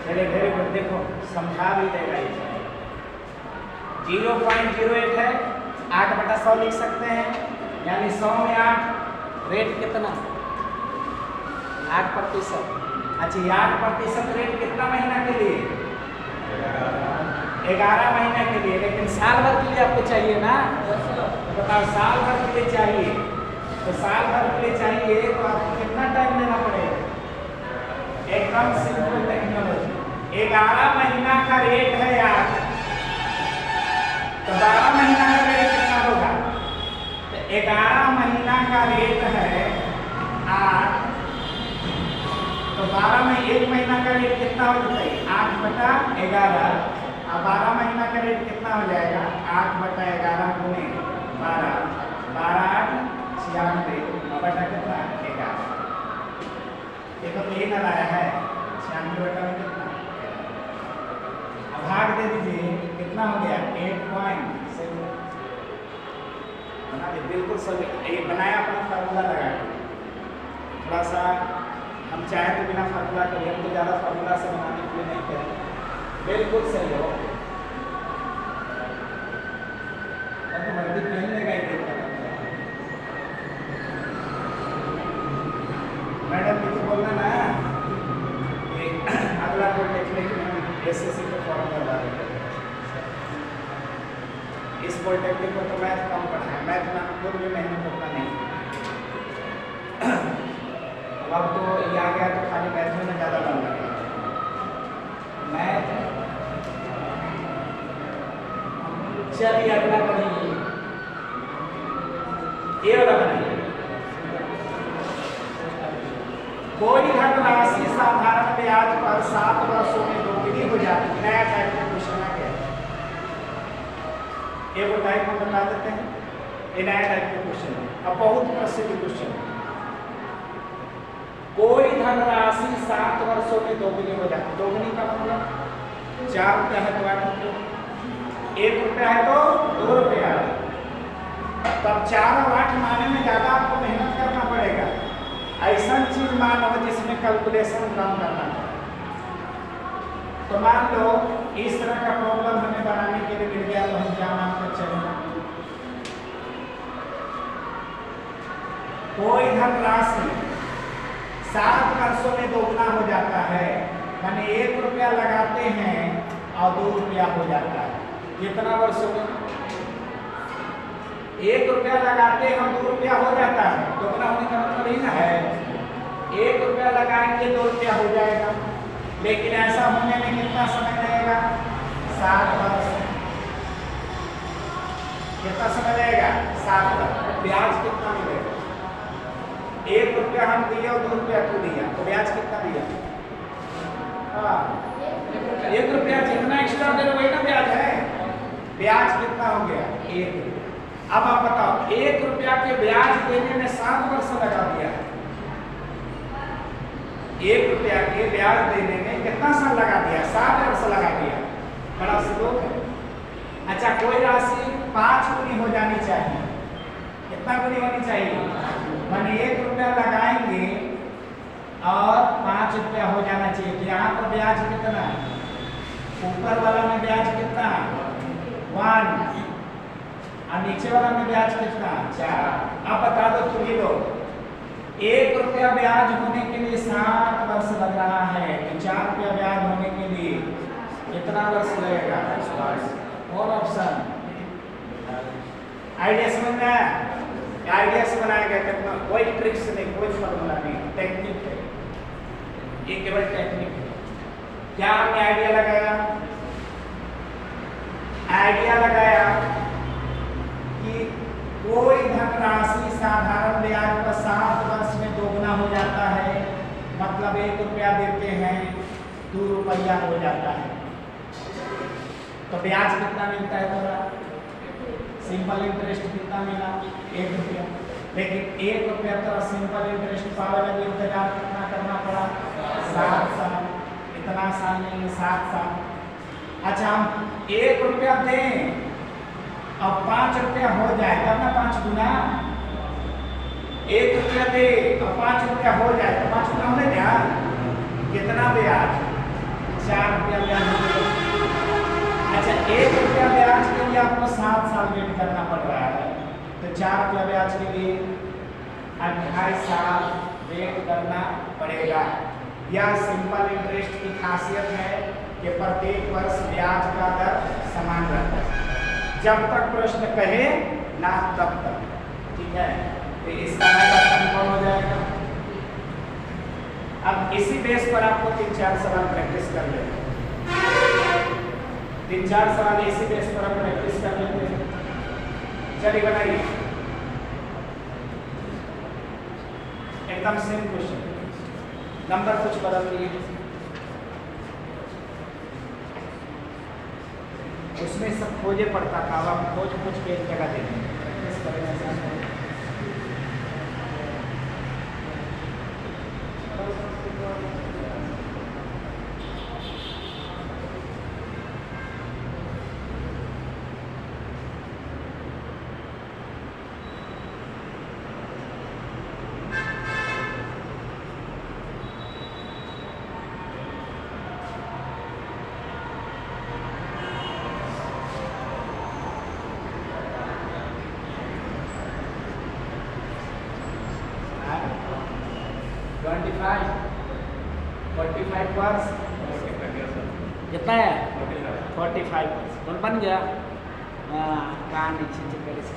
चलिए वेरी गुड, देखो समझा भी देगा ये 0.08 है, 8/100 लिख सकते हैं, यानी 100 में 8, रेट कितना 8%। अच्छा ये 8% रेट कितना महीना के लिए 11 महीने के लिए, लेकिन साल भर के लिए आपको चाहिए ना, बताओ साल भर के लिए चाहिए, तो साल भर के लिए चाहिए तो आपको कितना टाइम देना पड़ेगा, एकदम सिंपल टेक्नोलॉजी, 11 महीना का रेट है यार, तो 12 महीना का रेट कितना होगा, तो 11 महीना का रेट है 8, तो 12 में 1 महीना का रेट कितना हो जाए 8/11, अब 12 महीना का रेट कितना हो जाएगा 8/11 गुने 12, 12 8 96 बटा कितना 11, ये तो प्लेन आया है 96 बटा में कितना, अब भाग दे दीजिए कितना हो गया 8.7 बना दे, बिल्कुल सही ये बनाया अपना फार्मूला लगा के, थोड़ा सा हम चाहे तो बिना फार्मूला करिए, हम तो ज़्यादा फार्मूला से बनाने के लिए नहीं करें, बिल्कुल सही हो, तो वर्दी पहनने का ही देखा मैडम कुछ बोलना ना, ये अगला पॉलिटेक्निक में एसएससी का फार्मूला ला रहे हैं, इस पॉलिटेक्निक में तो मैथ कम पढ़ा है, मैथ में खुद भी मेहनत करना नहीं, अब तो ये आ गया तो खाली मैथ में ज़्यादा मन लगेगा, मैथ चलिए अगला पढ़िए, ये वाला बनाइए, कोई धनराशि साधारण ब्याज पर 7 वर्षों में दोगुनी हो जाती है, नया टाइप का क्वेश्चन आ गया, एक टाइप में बता देते हैं, ये नया टाइप का क्वेश्चन है, अब बहुत प्रसिद्ध क्वेश्चन है, कोई धनराशि 7 वर्षों में दोगुनी हो जाती है, दोगुनी का मतलब 4 रुपया है तो 8 रुपया, 1 रुपया है तो 2 रुपया, तब 4 और 8 माने में ज़्यादा आपको मेहनत करना पड़ेगा, ऐसा चीज मान लो जिसमें कैलकुलेशन कम करना है, तो मान लो इस तरह का प्रॉब्लम हमें बनाने के लिए मिल गया, तो हम क्या मान कर चलेंगे, कोई धनराशि 7 वर्षों में दोगुना हो जाता है, यानी 1 रुपया लगाते हैं और 2 रुपया हो जाता है, कितना वर्षों में 1 रुपया लगाते हैं और 2 रुपया हो जाता है, दोगुना होने का मतलब ही ना है, 1 रुपया लगाएंगे 2 रुपया हो जाएगा, लेकिन ऐसा होने में कितना समय लगेगा 7 वर्ष, कितना समय लगेगा 7 वर्ष, ब्याज कितना मिलेगा, 1 रुपया हम दिया और 2 रुपया को दिया, तो ब्याज कितना दिया, हाँ 1 रुपया, जितना एक्स्ट्रा दे वही ना ब्याज है, ब्याज कितना हो गया 1 रुपया, अब आप बताओ 1 रुपया के ब्याज देने में 7 वर्ष लगा दिया है, 1 रुपया के ब्याज देने में कितना साल लगा दिया 7 वर्ष लगा दिया, बड़ा स्लोप है। अच्छा कोई राशि 5 गुनी हो जानी चाहिए, कितना गुनी होनी चाहिए, माने 1 रुपया लगाएंगे और 5 रुपया हो जाना चाहिए, तो यहाँ पर ब्याज कितना, ऊपर वाला में ब्याज कितना 1 और नीचे वाला में ब्याज कितना 4, अब बता दो तुम ही लोग, 1 रुपया ब्याज होने के लिए 7 वर्ष लग रहा है, तो 4 रुपया ब्याज होने के लिए कितना वर्ष लगेगा, और ऑप्शन आइडिया समझ में आया, आइडिया से बनाया गया, कितना कोई ट्रिक्स नहीं, कोई फॉर्मूला नहीं, टेक्निक है, ये केवल टेक्निक है। क्या हमने आइडिया लगाया, आइडिया लगाया कि कोई धनराशि साधारण ब्याज पर 7 वर्ष में दोगुना हो जाता है, मतलब 1 रुपया देते हैं 2 रुपया हो जाता है, तो ब्याज कितना मिलता है, थोड़ा सिंपल इंटरेस्ट कितना मिला 1 रुपया, लेकिन 1 रुपया तो सिंपल इंटरेस्ट पावर में इंतजार कितना करना पड़ा 7 साल, इतना साल नहीं 7 साल। अच्छा हम 1 रुपया दें अब 5 रुपया हो जाए तब ना 5 गुना, 1 रुपया दे अब 5 रुपया हो जाए तो 5 गुना होने क्या, कितना ब्याज 4 रुपया ब्याज। अच्छा 1 रुपया ब्याज के लिए आपको 7 साल वेट करना पड़ रहा है, तो 4 रुपया ब्याज के लिए 28 साल वेट करना पड़ेगा। यह सिंपल इंटरेस्ट की खासियत है कि प्रत्येक वर्ष ब्याज का दर समान रहता है, जब तक प्रश्न कहे ना तब तक। ठीक है, तो इसका कन्फर्म हो जाएगा। अब इसी बेस पर आपको 3-4 सवाल प्रैक्टिस कर लेते हैं। 3-4 सवाल इसी बेस पर आप प्रैक्टिस कर लेते हैं। चलिए बनाइए, एकदम सेम क्वेश्चन, नंबर कुछ बदल दिए, उसमें सब खोजे पड़ता था, अब आप खोज के एक जगह देंगे। प्रैक्टिस करेंगे। कितना है 45 बन गया। हाँ, कान नीचे करे से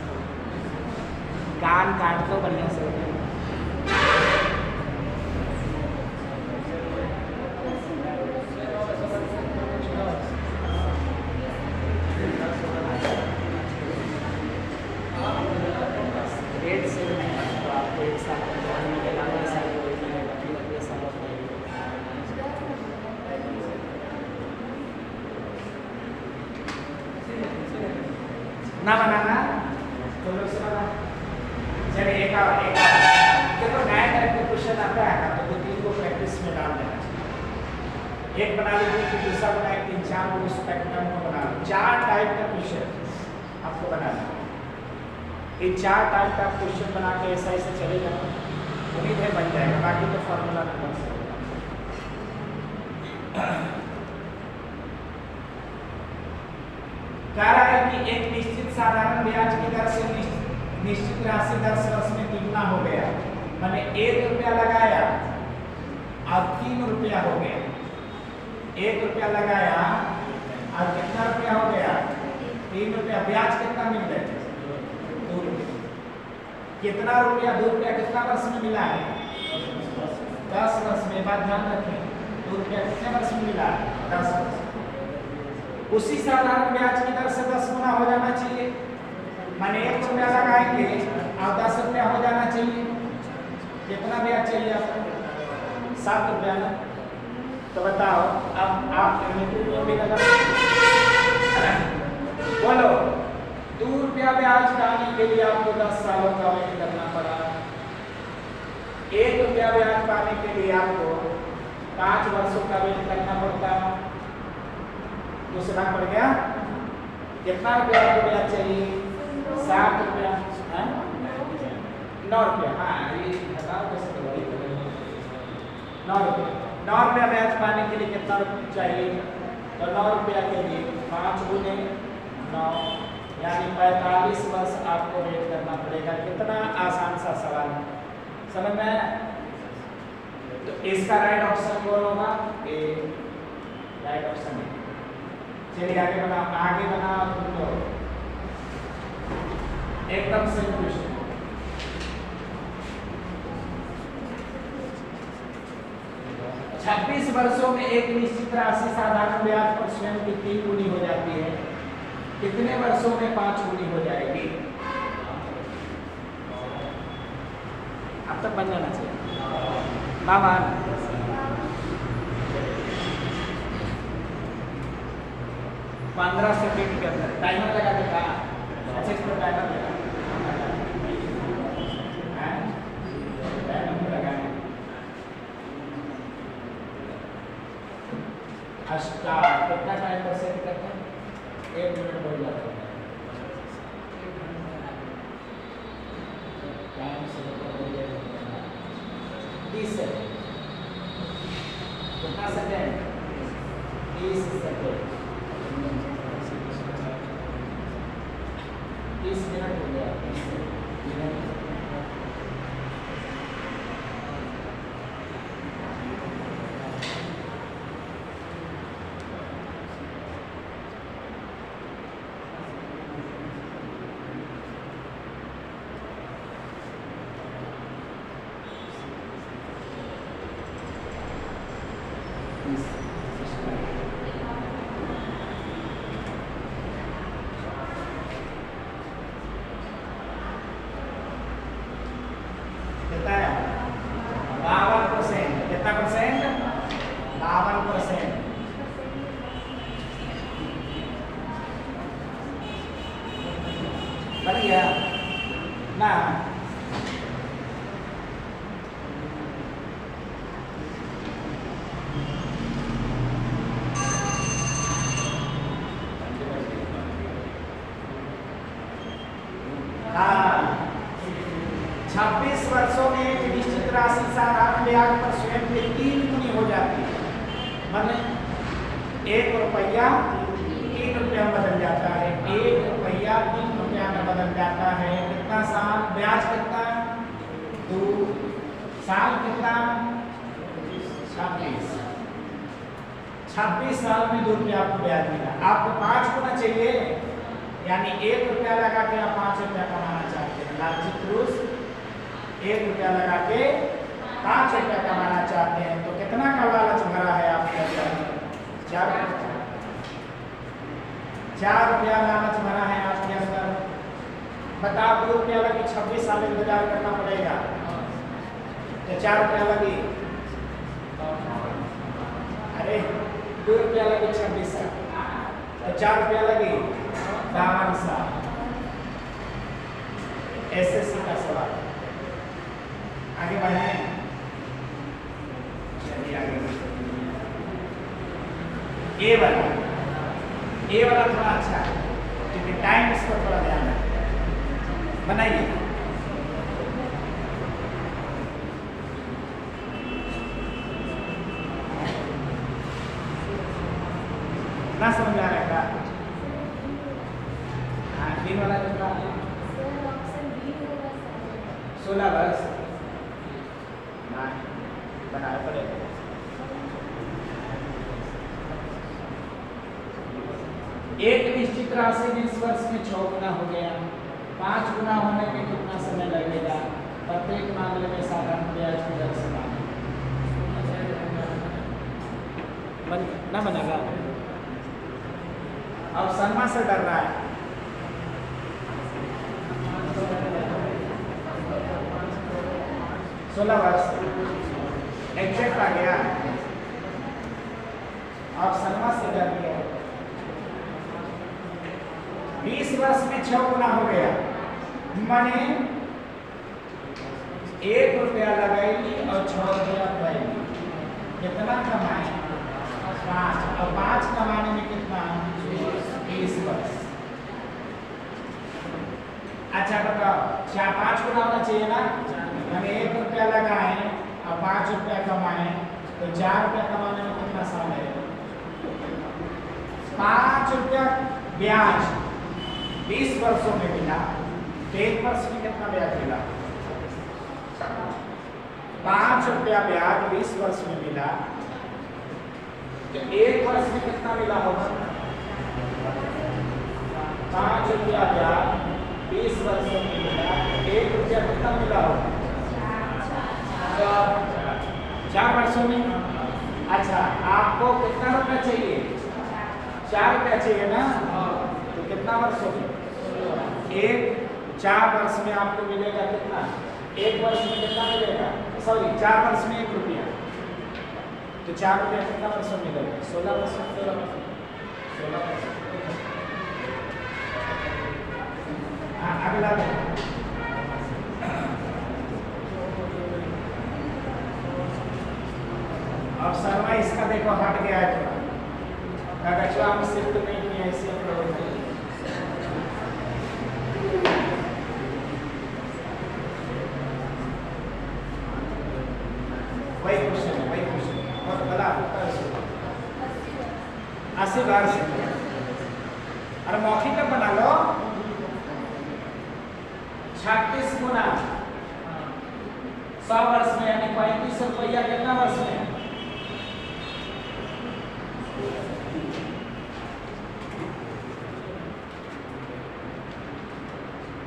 कान काट दो बढ़िया से। रेट से तो आपको एक साल ना बनाना तो लोग से बना। चलिए एक देखो नया टाइप का क्वेश्चन आता है ना, तो 2-3 को प्रैक्टिस में डाल देना चाहिए। एक बना लीजिए, फिर दूसरा बनाए, 3-4 को स्पेक्ट्रम को बना लो। 4 टाइप का क्वेश्चन आपको बनाना है। ये 4 टाइप का क्वेश्चन बना के ऐसा ऐसे चलेगा, उम्मीद है बन जाएगा। बाकी तो फॉर्मूला में बन सकता। कह रहा है कि एक निश्चित साधारण ब्याज की दर से निश्चित राशि 10 वर्ष में कितना हो गया। मैंने 1 रुपया लगाया और 3 रुपया हो गया। 1 रुपया लगाया और कितना रुपया हो गया 3 रुपया। ब्याज कितना मिल रहा है 2 रुपया। कितना रुपया 2 रुपया कितना वर्ष में मिला है 10 वर्ष में। बात ध्यान रखें, 2 रुपया कितने वर्ष में मिला है 10 वर्ष। उसी साधारण ब्याज की दर से 10 गुना हो जाना चाहिए। माने 1 रुपया लगाएंगे और 10 रुपया हो जाना चाहिए। कितना ब्याज चाहिए आपको 7 रुपया ना। तो बताओ अब आप भी लगा बोलो 2 रुपया ब्याज पाने के लिए आपको 10 सालों का वेट करना पड़ा। 1 रुपया ब्याज पाने के लिए आपको 5 वर्षों का वेट करना पड़ता। दूसरा पड़ गया कितना रुपया आपको ब्याज चाहिए 7 रुपया 9 रुपया। हाँ ये बताओ कैसे 9 रुपया ब्याज पाने के लिए कितना रुपया चाहिए। तो 9 रुपया के लिए 5 गुने 9 यानी 45 वर्ष आपको वेट करना पड़ेगा। कितना आसान सा सवाल है, समझ में। तो इसका राइट ऑप्शन कौन होगा ए, राइट ऑप्शन है। चलिए आगे बना तो एकदम सेम क्वेश्चन। 26 वर्षों में एक निश्चित राशि साधारण ब्याज पर स्वयं की 3 गुनी हो जाती है। कितने वर्षों में 5 गुनी हो जाएगी। अब तक बन जाना चाहिए मामा। 15 सेकंड के अंदर टाइमर लगा के कहा। अच्छा इस पर टाइमर लगा स्टार्ट। कितना टाइम पर सेट करते हैं 1 मिनट हो जाता है। टाइम से 30 सेकंड। कितना सेकंड 30 सेकंड, 30 मिनट हो गया, 30 मिनट। कितना है? 52%। कितना परसेंट? 52%। बन गया ना? हाँ, 26 वर्षों में एक निश्चित राशि साधारण ब्याज पर स्वयं के 3 गुनी हो जाती है। मतलब 1 रुपया 3 रुपया में बदल जाता है, 1 रुपया 3 रुपया में बदल जाता है। कितना साल? ब्याज कितना? 2 साल। कितना? 26। 26 साल में 2 रुपया आपको ब्याज मिला। आपको 5 गुना चाहिए, यानी 1 रुपया लगा के आप 5 रुपया कमाना चाहते हैं। लालची पुरुष 1 रुपया लगा के 5 रुपया कमाना चाहते हैं, तो कितना का लालच भरा है आपके अंदर? 4 रुपया लालच भरा है आपके अंदर। बताओ 2 रुपया लगी, 26 साल इंतजार करना पड़ेगा, तो 4 रुपया लगी। अरे 2 रुपया लगी 26 साल, तो 4 रुपया लगी 52 साल। एसएससी का सवाल। आगे बढ़े, चलिए आगे। ए वाला थोड़ा अच्छा है, क्योंकि टाइम इस पर थोड़ा ध्यान रखें। बनाइए। ना समझ आ रहा है? हाँ, 3 वाला कितना? 16 वर्ष। बनाना पड़ेगा। एक निश्चित राशि 20 वर्ष में 6 गुना हो गया। 5 गुना होने में कितना समय लगेगा? प्रत्येक मामले में साधारण ब्याज की दर समान ना बनेगा। अब शर्मा से डर रहा है। सोलह वर्ष एग्जैक्ट आ गया। अब शर्मा से डर गया। 20 वर्ष में 6 गुना हो गया, माने 1 रुपया लगाएगी और 6 रुपया पाएगी। कितना कमाए? 5। और 5 कमाने में कितना? 20 वर्ष। अच्छा बताओ, 5 गुना होना चाहिए ना? यानी 1 रुपया लगाए और 5 रुपया कमाए, तो 4 रुपया कमाने में कितना साल है? 5 रुपया ब्याज 20 वर्षों में मिला, तो 1 वर्ष में कितना ब्याज मिला? 5 रुपया ब्याज 20 वर्ष में मिला, तो 1 वर्ष में कितना मिला होगा? 5 रुपया ब्याज 20 वर्षों में मिला, 1 रुपया कितना मिला होगा? 4 वर्षों में। अच्छा, आपको कितना रुपया चाहिए? 4 रुपया चाहिए ना? तो कितना वर्ष हो गया? 4 वर्ष में आपको मिलेगा कितना? 1 वर्ष में कितना मिलेगा? सॉरी, 4 वर्ष में 1 रुपया, तो 4 रुपया कितना वर्ष में मिलेगा? 16 वर्ष में। 16 वर्ष। अगला अब शर्मा इसका देखो हट गया है थोड़ा, कागजवा में शिफ्ट नहीं किया, इसे वही क्वेश्चन है, वही क्वेश्चन और बड़ा उत्तर 80 वर्ष। और मौखिक का बना लो 36 गुना 100 वर्ष में, यानी 35 रुपया कितना वर्ष में?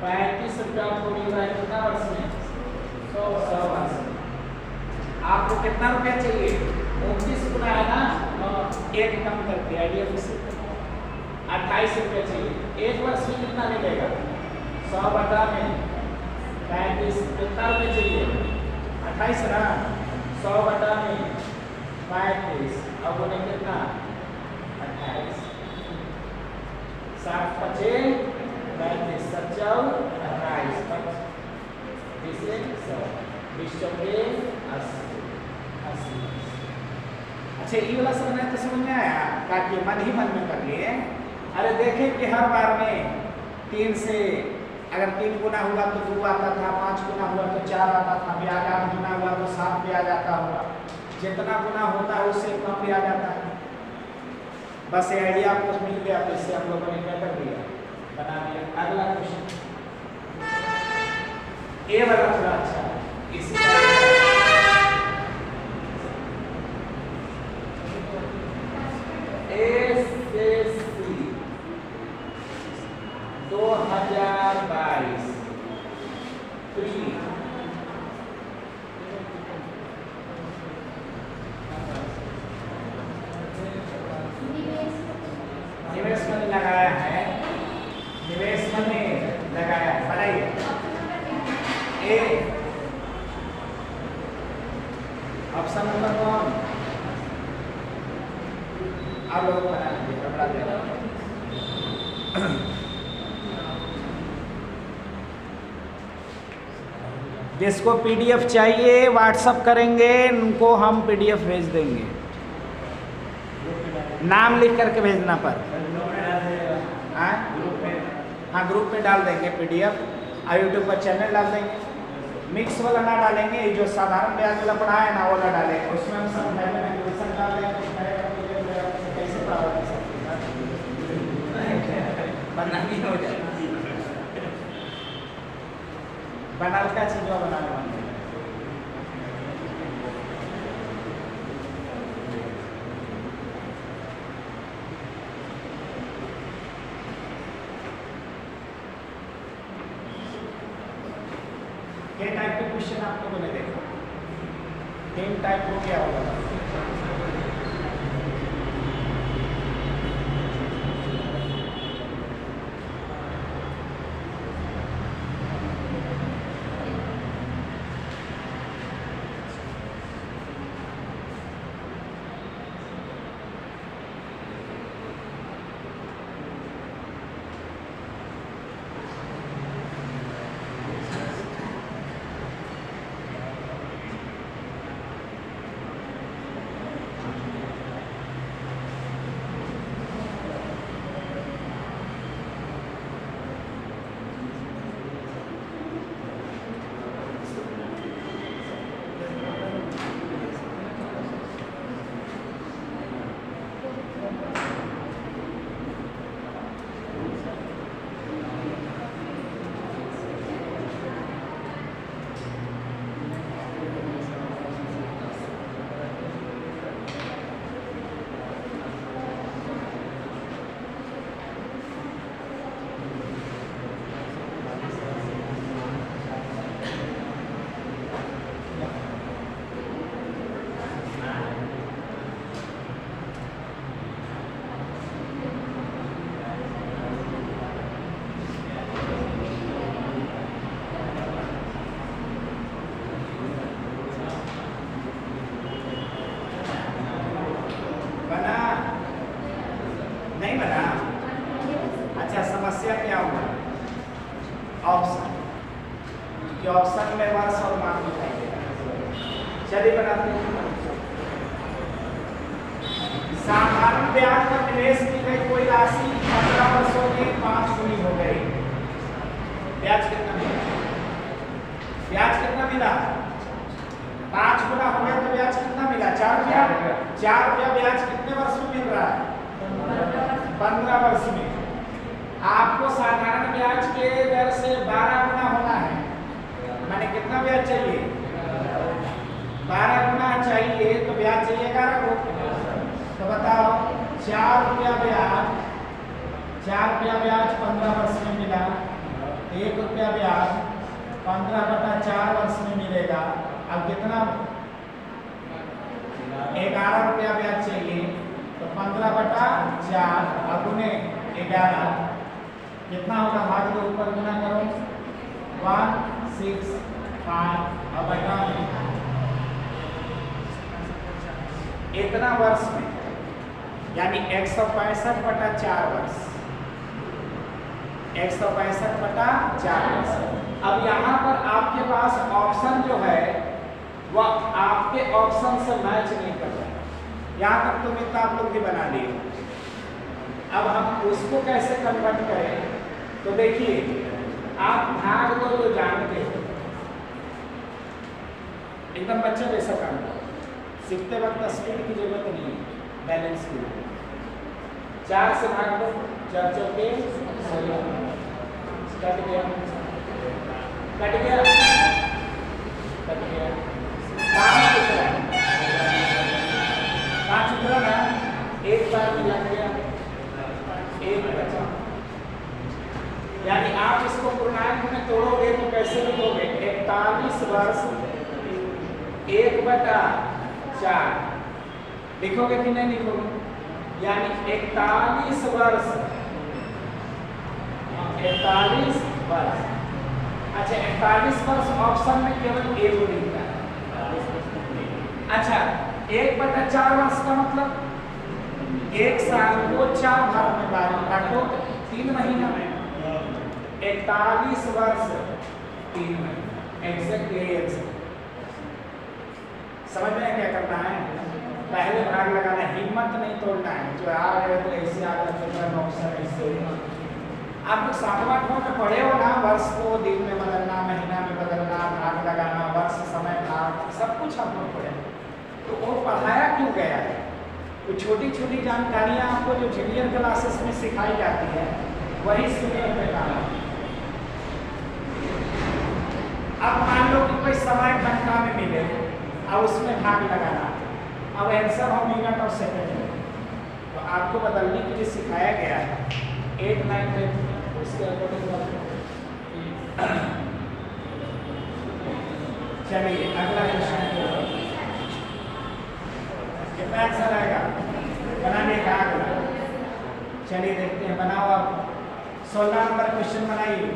35 रुपया आपको मिल रहा है कितना वर्ष में? 100 वर्ष में। आपको कितना रुपया चाहिए? 29 गुना है ना, एक कम करके आइडिया से 28 रुपया चाहिए। एक वर्ष में कितना मिलेगा? 100 बटा में 35, कितना रुपये चाहिए? 28 ना, 100 बटा में 35, अब बोले कितना? 28, 60 25 35 57 28 20 20 80। अच्छा ये वाला समझना है तो समझ में आया? ताकि मन ही मन में कर लिए। अरे देखें कि हर बार में 3 से अगर 3 गुना हुआ तो 2 आता था, 5 गुना हुआ तो 4 आता था, ब्याज 8 गुना हुआ तो 7 ब्याज आता हुआ। जितना गुना होता है उससे कम ब्याज आता है। बस ये आइडिया आपको मिल गया तो इससे हम लोगों ने क्या कर दिया? बना दिया। अगला क्वेश्चन ये वाला थोड़ा अच्छा है। एसएससी 2022 प्री निवेश में लगाया है, निवेश में लगाया है। बताइए ए ऑप्शन नंबर कौन? आप लोग बना लीजिए, बड़ा देना। जिसको पीडीएफ चाहिए व्हाट्सएप करेंगे, उनको हम पीडीएफ भेज देंगे। नाम लिख करके भेजना पर हाँ ग्रुप में डाल देंगे पीडीएफ, और यूट्यूब पर चैनल डाल देंगे। मिक्स वाला ना डालेंगे, जो साधारण ब्याज वाला पढ़ा है ना वाला डालेंगे। उसमें हम सब कैलकुलेशन डाल देंगे, कैसे पढ़ा बनानी हो जाए। बनाल का चीज बनाने वाले क्या टाइप के क्वेश्चन आप लोगों ने देखा? 3 टाइप हो गया होगा। नहीं बना? अच्छा समस्या क्या हुआ? ऑप्शन, कि ऑप्शन में वर्ष और माह दिखाई दे रहा। चलिए बनाते हैं। साधारण ब्याज पर निवेश की गई कोई राशि 15 वर्षों में 5 गुनी हो गई। ब्याज कितना मिला? ब्याज कितना मिला? 5 गुना हो गया तो ब्याज कितना मिला? 4 रुपया। 4 रुपया ब्याज कितने वर्ष में मिल रहा है? 15 वर्ष में आपको साधारण ब्याज के दर से 12 गुना होना है। माने कितना ब्याज चाहिए? 12 गुना चाहिए तो ब्याज चाहिए 11 को। तो बताओ 4 रुपया ब्याज 15 वर्ष में मिला, 1 रुपया ब्याज 15/4 वर्ष में मिलेगा। अब कितना? 11 रुपया ब्याज चाहिए तो 15/4 गुने 11 कितना होगा? भाग दो, ऊपर गुना करो 165 और बटा इतना वर्ष में, यानी 165/4 वर्ष, 165/4 वर्ष। अब यहाँ पर आपके पास ऑप्शन जो है वह आपके ऑप्शन से मैच नहीं कर रहा है। यहाँ तक तो मित्र आप लोग भी बना लिए। अब हम उसको कैसे कन्वर्ट करें? तो देखिए, आप भाग दो तो जानते हो, एकदम बच्चे जैसा काम करो, सीखते वक्त स्पीड की जरूरत नहीं है, बैलेंस की। 4 से भाग दो, 4 चौके 16, कट गया 5 उतरा ना, एक बार में लग गया, 1 बचा। यानी आप इसको पूर्णांक में तोड़ोगे तो कैसे लिखोगे? 41 वर्ष 1/4 लिखोगे कि नहीं लिखोगे? यानी 41 वर्ष 41 वर्ष। अच्छा, 41 वर्ष ऑप्शन में केवल एक लिखा है। अच्छा, 1/4 वर्ष का मतलब 1 साल को 4 भाग में बांटो, 3 महीना में 41 वर्ष 3 महीने एग्जैक्ट। समझ में क्या करना है? पहले भाग लगाना, हिम्मत नहीं तोड़ना है। जो आ रहे तो ऐसे आ रहे ऑप्शन ऐसे। आप लोग 7वां में पढ़े हो ना, वर्ष को दिन में बदलना, महीना में बदलना, भाग लगाना, वर्ष समय भाग, सब कुछ आप लोग पढ़े। तो वो पढ़ाया क्यों गया है? तो छोटी छोटी जानकारियाँ आपको जो जूनियर क्लासेस में सिखाई जाती है वही सीनियर में काम है। अब मान लो कि कोई समय घंटा में मिले और उसमें भाग लगाना, अब आंसर हो मिनट और सेकंड में, तो आपको बदलने के लिए सिखाया गया है 8 9 10 उसके अकॉर्डिंग। चलिए अगला क्वेश्चन कितना आंसर आएगा बनाने का? अगला चलिए देखते हैं, बनाओ। आप 16 नंबर क्वेश्चन बनाइए।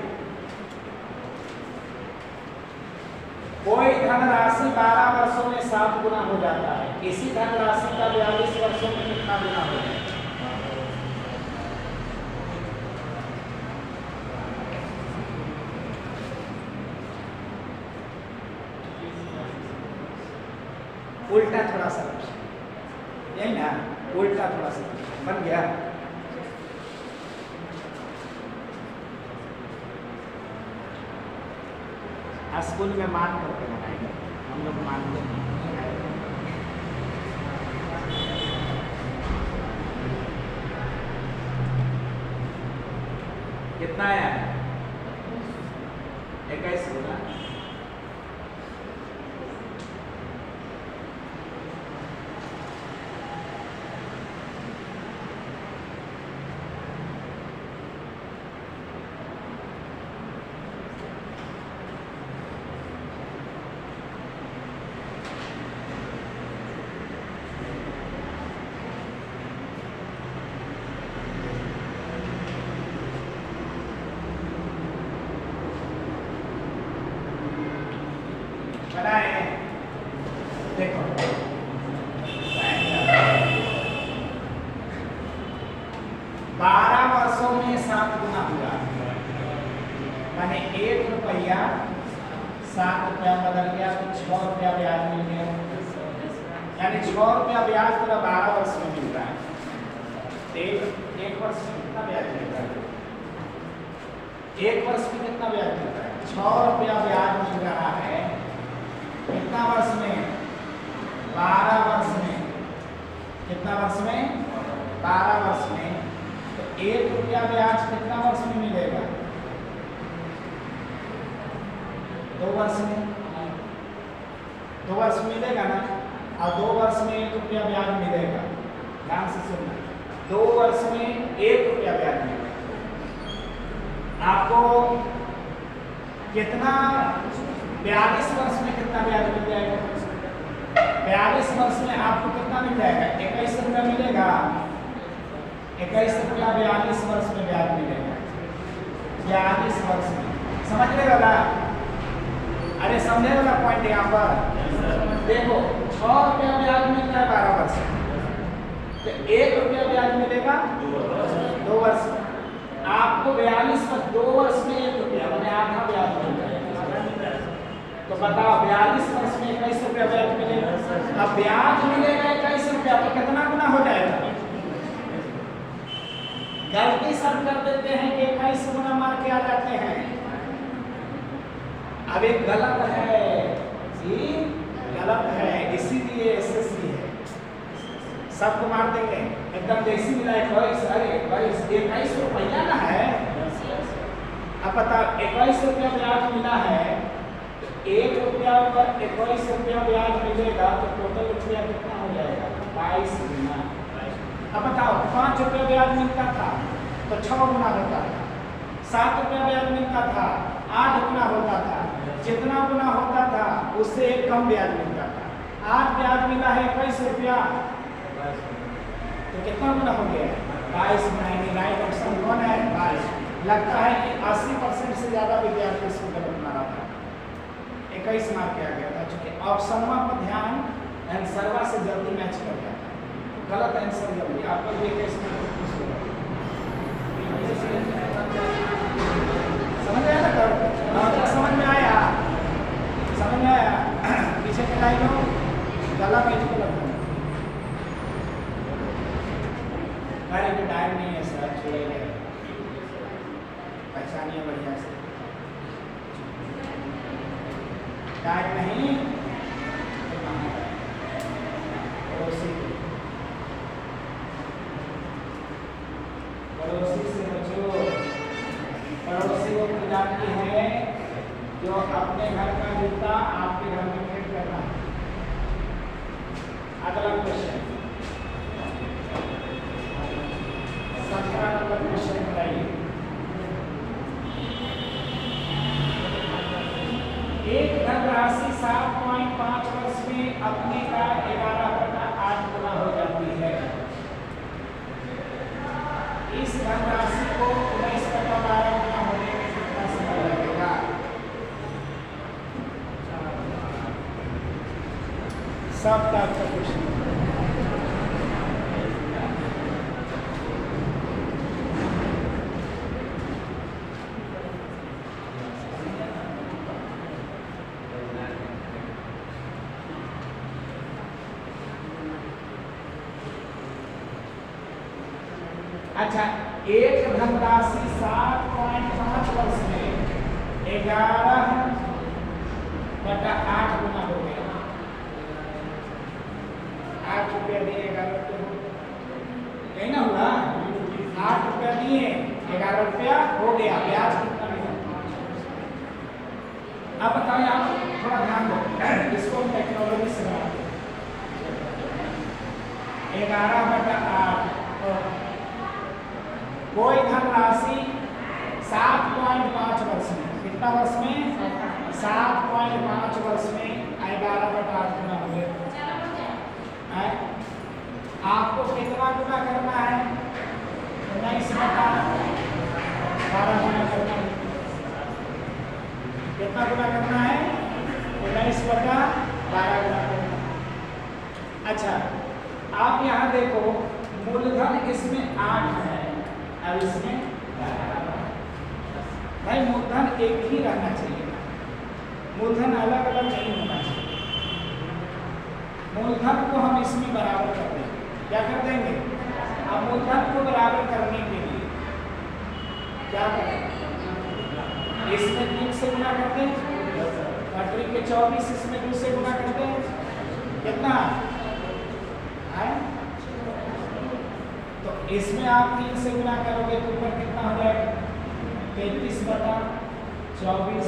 कोई धनराशि 12 वर्षों में 7 गुना हो जाता है, इसी धनराशि का 42 वर्षों में कितना गुना हो जाता है? उल्टा थोड़ा सा, यही ना, उल्टा थोड़ा सा बन गया। स्कूल में मान करके बनाएंगे हम लोग, मानते हैं। कितना आया? 21 गुना। देखो 12 वर्षों में 7 गुना हुआ, माने 1 रुपया 7 रुपया बदल गया तो 6 रुपया ब्याज मिल गया। यानी 6 रुपया ब्याज पूरा 12 वर्ष में मिल रहा है। एक वर्ष में कितना ब्याज मिल रहा है? 1 वर्ष में कितना ब्याज मिल रहा है? 6 रुपया ब्याज मिल रहा है। कितना वर्ष में? 12 वर्ष में। कितना वर्ष में? 12 वर्ष में ₹1 ब्याज कितना वर्ष में मिलेगा? 2 वर्ष में। 2 वर्ष मिलेगा ना, और 2 वर्ष में ₹1 ब्याज मिलेगा। ध्यान से सुनना, 2 वर्ष में ₹1 ब्याज मिलेगा। आपको कितना 42 वर्ष में कितना ब्याज मिल जाएगा? 42 वर्ष में आपको कितना मिल जाएगा? ₹21 मिलेगा। ₹21 42 वर्ष में ब्याज मिलेगा। 42 वर्ष में, समझ रहे वाला? अरे समझे वाला पॉइंट यहाँ पर देखो, ₹6 ब्याज मिल रहा है 12 वर्ष में, तो ₹1 ब्याज मिलेगा 2 वर्ष में। आपको 42 वर्ष 2 वर्ष में ₹1 मैंने आधा ब्याज मिल जाएगा। तो बताओ 42 वर्ष में ₹21 ब्याज मिलेगा। अब ब्याज मिलेगा ₹21 तो कितना गुना हो जाएगा? गलती सब कर देते हैं कि 21 गुना मार के आ जाते हैं। अब एक गलत है, ये गलत है, इसीलिए एसएससी है। सबको मार देंगे एकदम जैसी मिला 21। अरे 21 रुपया ना है। अब पता ₹21 ब्याज मिला है, तो ₹1 पर ₹21 ब्याज मिलेगा तो टोटल रुपया कितना हो जाएगा? 22 गुना। अब बताओ ₹5 ब्याज मिलता था तो 6 गुना होता था, ₹7 ब्याज मिलता था 8 गुना होता था, जितना गुना होता था उससे एक कम ब्याज मिलता था। 8 ब्याज मिला है ₹21 तो कितना गुना हो गया? 22 गुना। राइट ऑप्शन कौन है? 22। लगता है कि 80% से ज्यादा विद्यार्थी इसको गलत मारा था। 21 मार्क किया गया था, चूंकि ऑप्शन पर ध्यान आंसरवा से जल्दी मैच कर गया था, गलत आंसर जल्दी आपको ये केस में समझ आया ना? समझ में आया? समझ में आया? पीछे के लाइन हो गला पेज को लगता है। अरे तो टाइम नहीं है सर, छोड़े गए, पहचानिए बढ़िया से। टाइम नहीं पड़ोसी से बचो। पड़ोसी वो प्रजाति है जो अपने घर का जूता आपके घर में फिट करना। अगला क्वेश्चन 17 नंबर क्वेश्चन बताइए। एक धनराशि 7.5 वर्ष में अपने का 11/8 गुना हो जाती है। इस धनराशि को 19/12 गुना होने में कितना समय लगेगा? सब का क्वेश्चन। अच्छा, एक धनराशि 7.5 वर्ष में 11/8 गुना हो गया। ₹8 दिए 11 यही ना हुआ? ₹8 दिए 11 हो गया। ब्याज कितना मिला? अब बताओ, आप थोड़ा ध्यान दो, इसको टेक्नोलॉजी से बनाते 11/8। कोई धनराशि 7.5 वर्ष में, कितना वर्ष में? 7.5 वर्ष में 11/8 गुना हो गया। आपको कितना गुना करना है? 19/12 गुना करना है। कितना गुना करना है? 19/12 गुना करना है। अच्छा, आप यहाँ देखो, मूलधन इसमें 8 है, अब इसमें भाई मूलधन एक ही रहना चाहिए, मूलधन अलग अलग नहीं होना चाहिए। मूलधन को हम इसमें बराबर कर देंगे। क्या कर देंगे? अब मूलधन को बराबर करने के लिए क्या करें? इसमें 3 से गुना करते हैं, मैट्रिक के 24, इसमें 2 से गुना करते हैं, कितना है? तो इसमें आप 3 से गुना करोगे तो ऊपर कितना हो जाएगा 33/24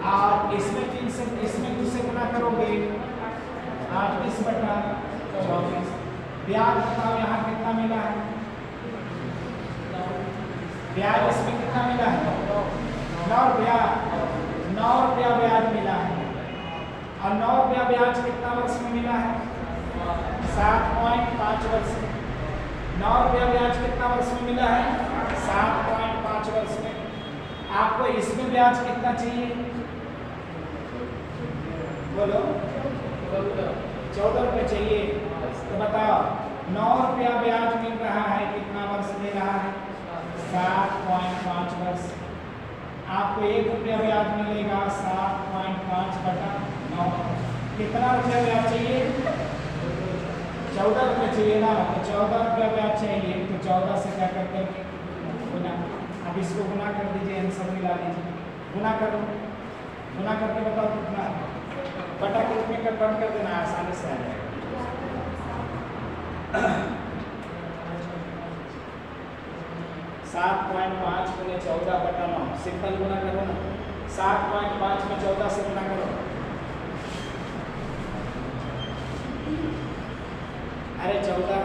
और इसमें 2 से गुना करोगे 38/24। ब्याज बताओ यहाँ कितना मिला है? ब्याज इसमें कितना मिला है? 9 रुपया ब्याज मिला है। और 9 रुपया ब्याज कितना वर्ष में मिला है? 7.5 वर्ष में। 9 रुपया ब्याज कितना वर्ष में मिला है? 7.5 वर्ष में। आपको इसमें ब्याज कितना चाहिए? बोलो 14 रुपये चाहिए। तो बताओ 9 रुपया ब्याज मिल रहा है, कितना वर्ष दे रहा है? 7.5 वर्ष। आपको 1 रुपया ब्याज मिलेगा 7.5/9। कितना रुपया ब्याज चाहिए? 14 रुपये चाहिए ना। तो 14 रुपया ब्याज चाहिए तो 14 से क्या करते हैं गुना। अब इसको गुना कर दीजिए, आंसर मिला दीजिए। गुना करो, गुना करके बताओ कितना बटा के रूप में कन्वर्ट कर देना, आसानी से आ जाएगा। 7.5 गुने 14/9 सिंपल गुना करो ना। 7.5 में 14 से गुना करो। अरे 14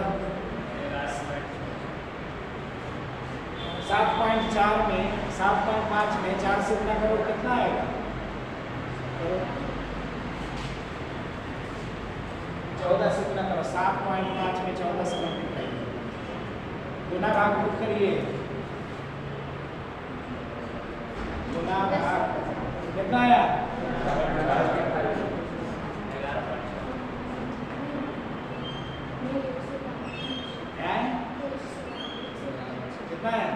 7.4 में 7.5 में 4 से गुना करो कितना आएगा? 14 से गुना करो। 7.5 में 14 से मल्टीप्लाई गुना भाग करिए। गुना भाग कितना आया? कितना है?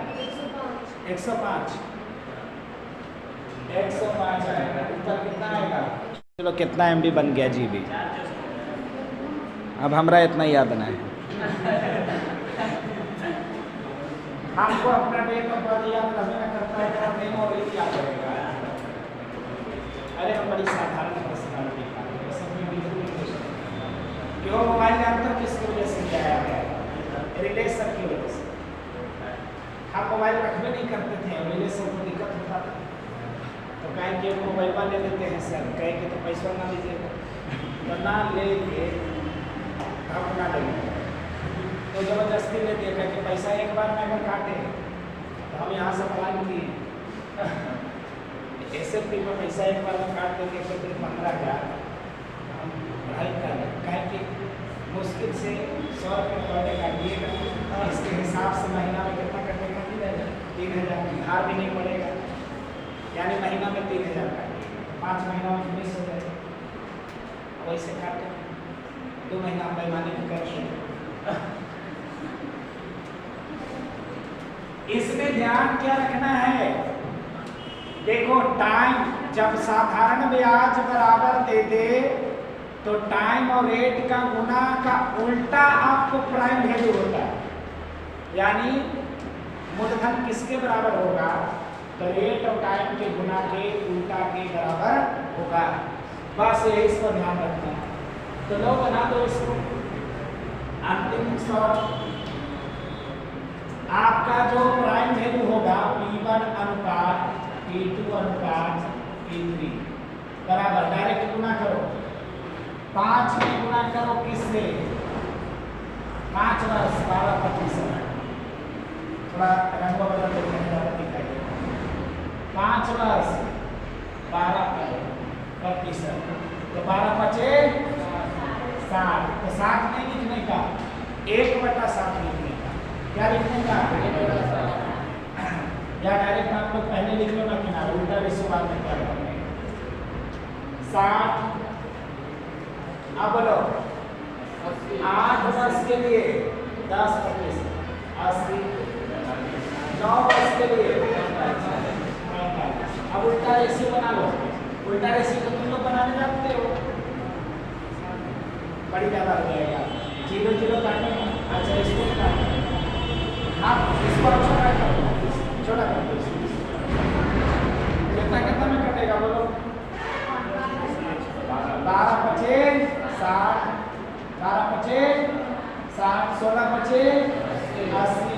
105 आएगा। ऊपर कितना आएगा? चलो कितना MB बन गया GB? अब हमरा इतना याद ना है। हमको अपना डेट ऑफ बर्थ याद रखना करता है तो नेम और एज याद रहेगा। अरे हम बड़ी साधारण पर्सनालिटी का सब में बिल्कुल नहीं। क्यों मोबाइल जानते हो किसकी वजह से आया है? रिलेशन की वजह से। हम मोबाइल रखबे नहीं करते थे, रिलेशन को दिक्कत होता था तो कहें कि मोबाइल ले लेते हैं सर, कहें कि तो पैसा ना लीजिएगा तो ना लेके हम ना लेंगे तो जबरदस्ती ले दिया कि पैसा एक बार में अगर काटे तो हम यहाँ से प्लान किए SFP में पैसा एक बार में काट देंगे तो फिर 15,000 हम पढ़ाई कर कहें कि मुश्किल से 100 रुपये पढ़ने का दिएगा, इसके हिसाब से महीना में कितना कटेगा? 3,000। बिहार भी नहीं पड़ेगा, यानी महीना में 3,000 काटेगा, 5 महीना में 19 हो जाएगा। वैसे काटे 2 महीना बेईमानी करते हैं। इसमें ध्यान क्या रखना है? देखो टाइम जब साधारण ब्याज बराबर दे दे तो टाइम और रेट का गुना का उल्टा आपको प्राइम वैल्यू होता है, यानी मूलधन किसके बराबर होगा? तो रेट और टाइम के गुना के उल्टा के बराबर होगा। बस यही इस पर ध्यान रखना है। तो लो बना दो इसको। अंतिम शॉर्ट आपका जो प्राइम वैल्यू होगा P1 अनुपात P2 अनुपात P3 बराबर डायरेक्ट गुना करो। 5 में गुना करो किससे? 5 वर्ष 12%। थोड़ा रंग बदल देते हैं, 5 वर्ष 12%। तो 12×5 60। तो 60 नहीं लिखने का, 1/7 लिखने का। क्या लिखने का? या डायरेक्ट आप लोग पहले लिख लो ना किनारे, उल्टा रेशियो बाद में क्या करेंगे? 60। अब बोलो 8 वर्ष के लिए 10%, 80। 9 वर्ष के लिए 45। अब उल्टा रेशियो बना लो। उल्टा रेशियो तो तुम लोग बनाने जानते हो, बड़ी ज़्यादा हो जाएगा। 0 काटो। अच्छा इसको काटो, आप इसको छोटा कर दो, छोटा कर दो। कितना में कटेगा बोलो? 12×5 60। 12×5 60। 16×5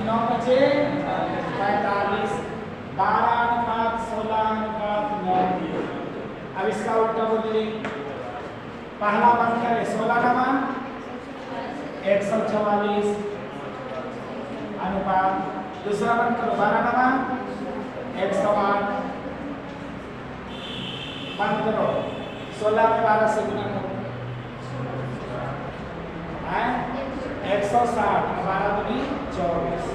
9 बचे 45, 12:16:9। अब इसका उल्टा बोलिए, पहला बंद करें 16 का मान 144 अनुपात, दूसरा बंद करो 12 का मान 108, बंद करो 16 में 12 से गुना करो 160, 12 दूनी 24,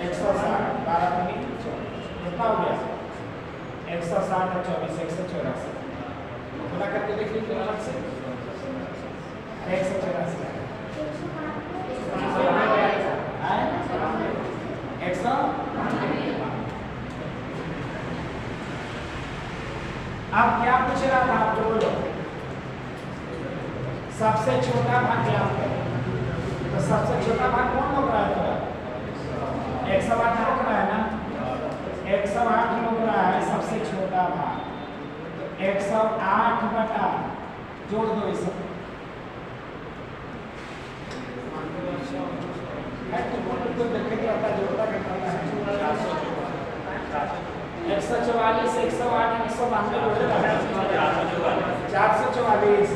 160 12 दूनी 24, कितना हो गया 160 और 24 184, गुना करके देख लीजिए अलग से 184 अब क्या पूछ रहा था आपको, बोलो सबसे छोटा भाग क्या है? तो सबसे छोटा भाग कौन लोग रहा है थोड़ा 108 लोग रहा है ना, 108 लोग रहा है सबसे छोटा भाग, 108 बटा जोड़ दो इस सब तो देखे रहता जोड़ता करता है 144 108 192 444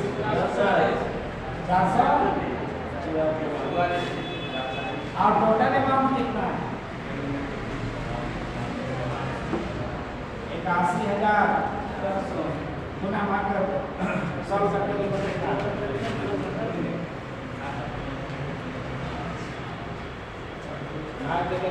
और टोटल अमाउंट कितना है 81,000 गुना कर 100 करके देखो कितना देखिए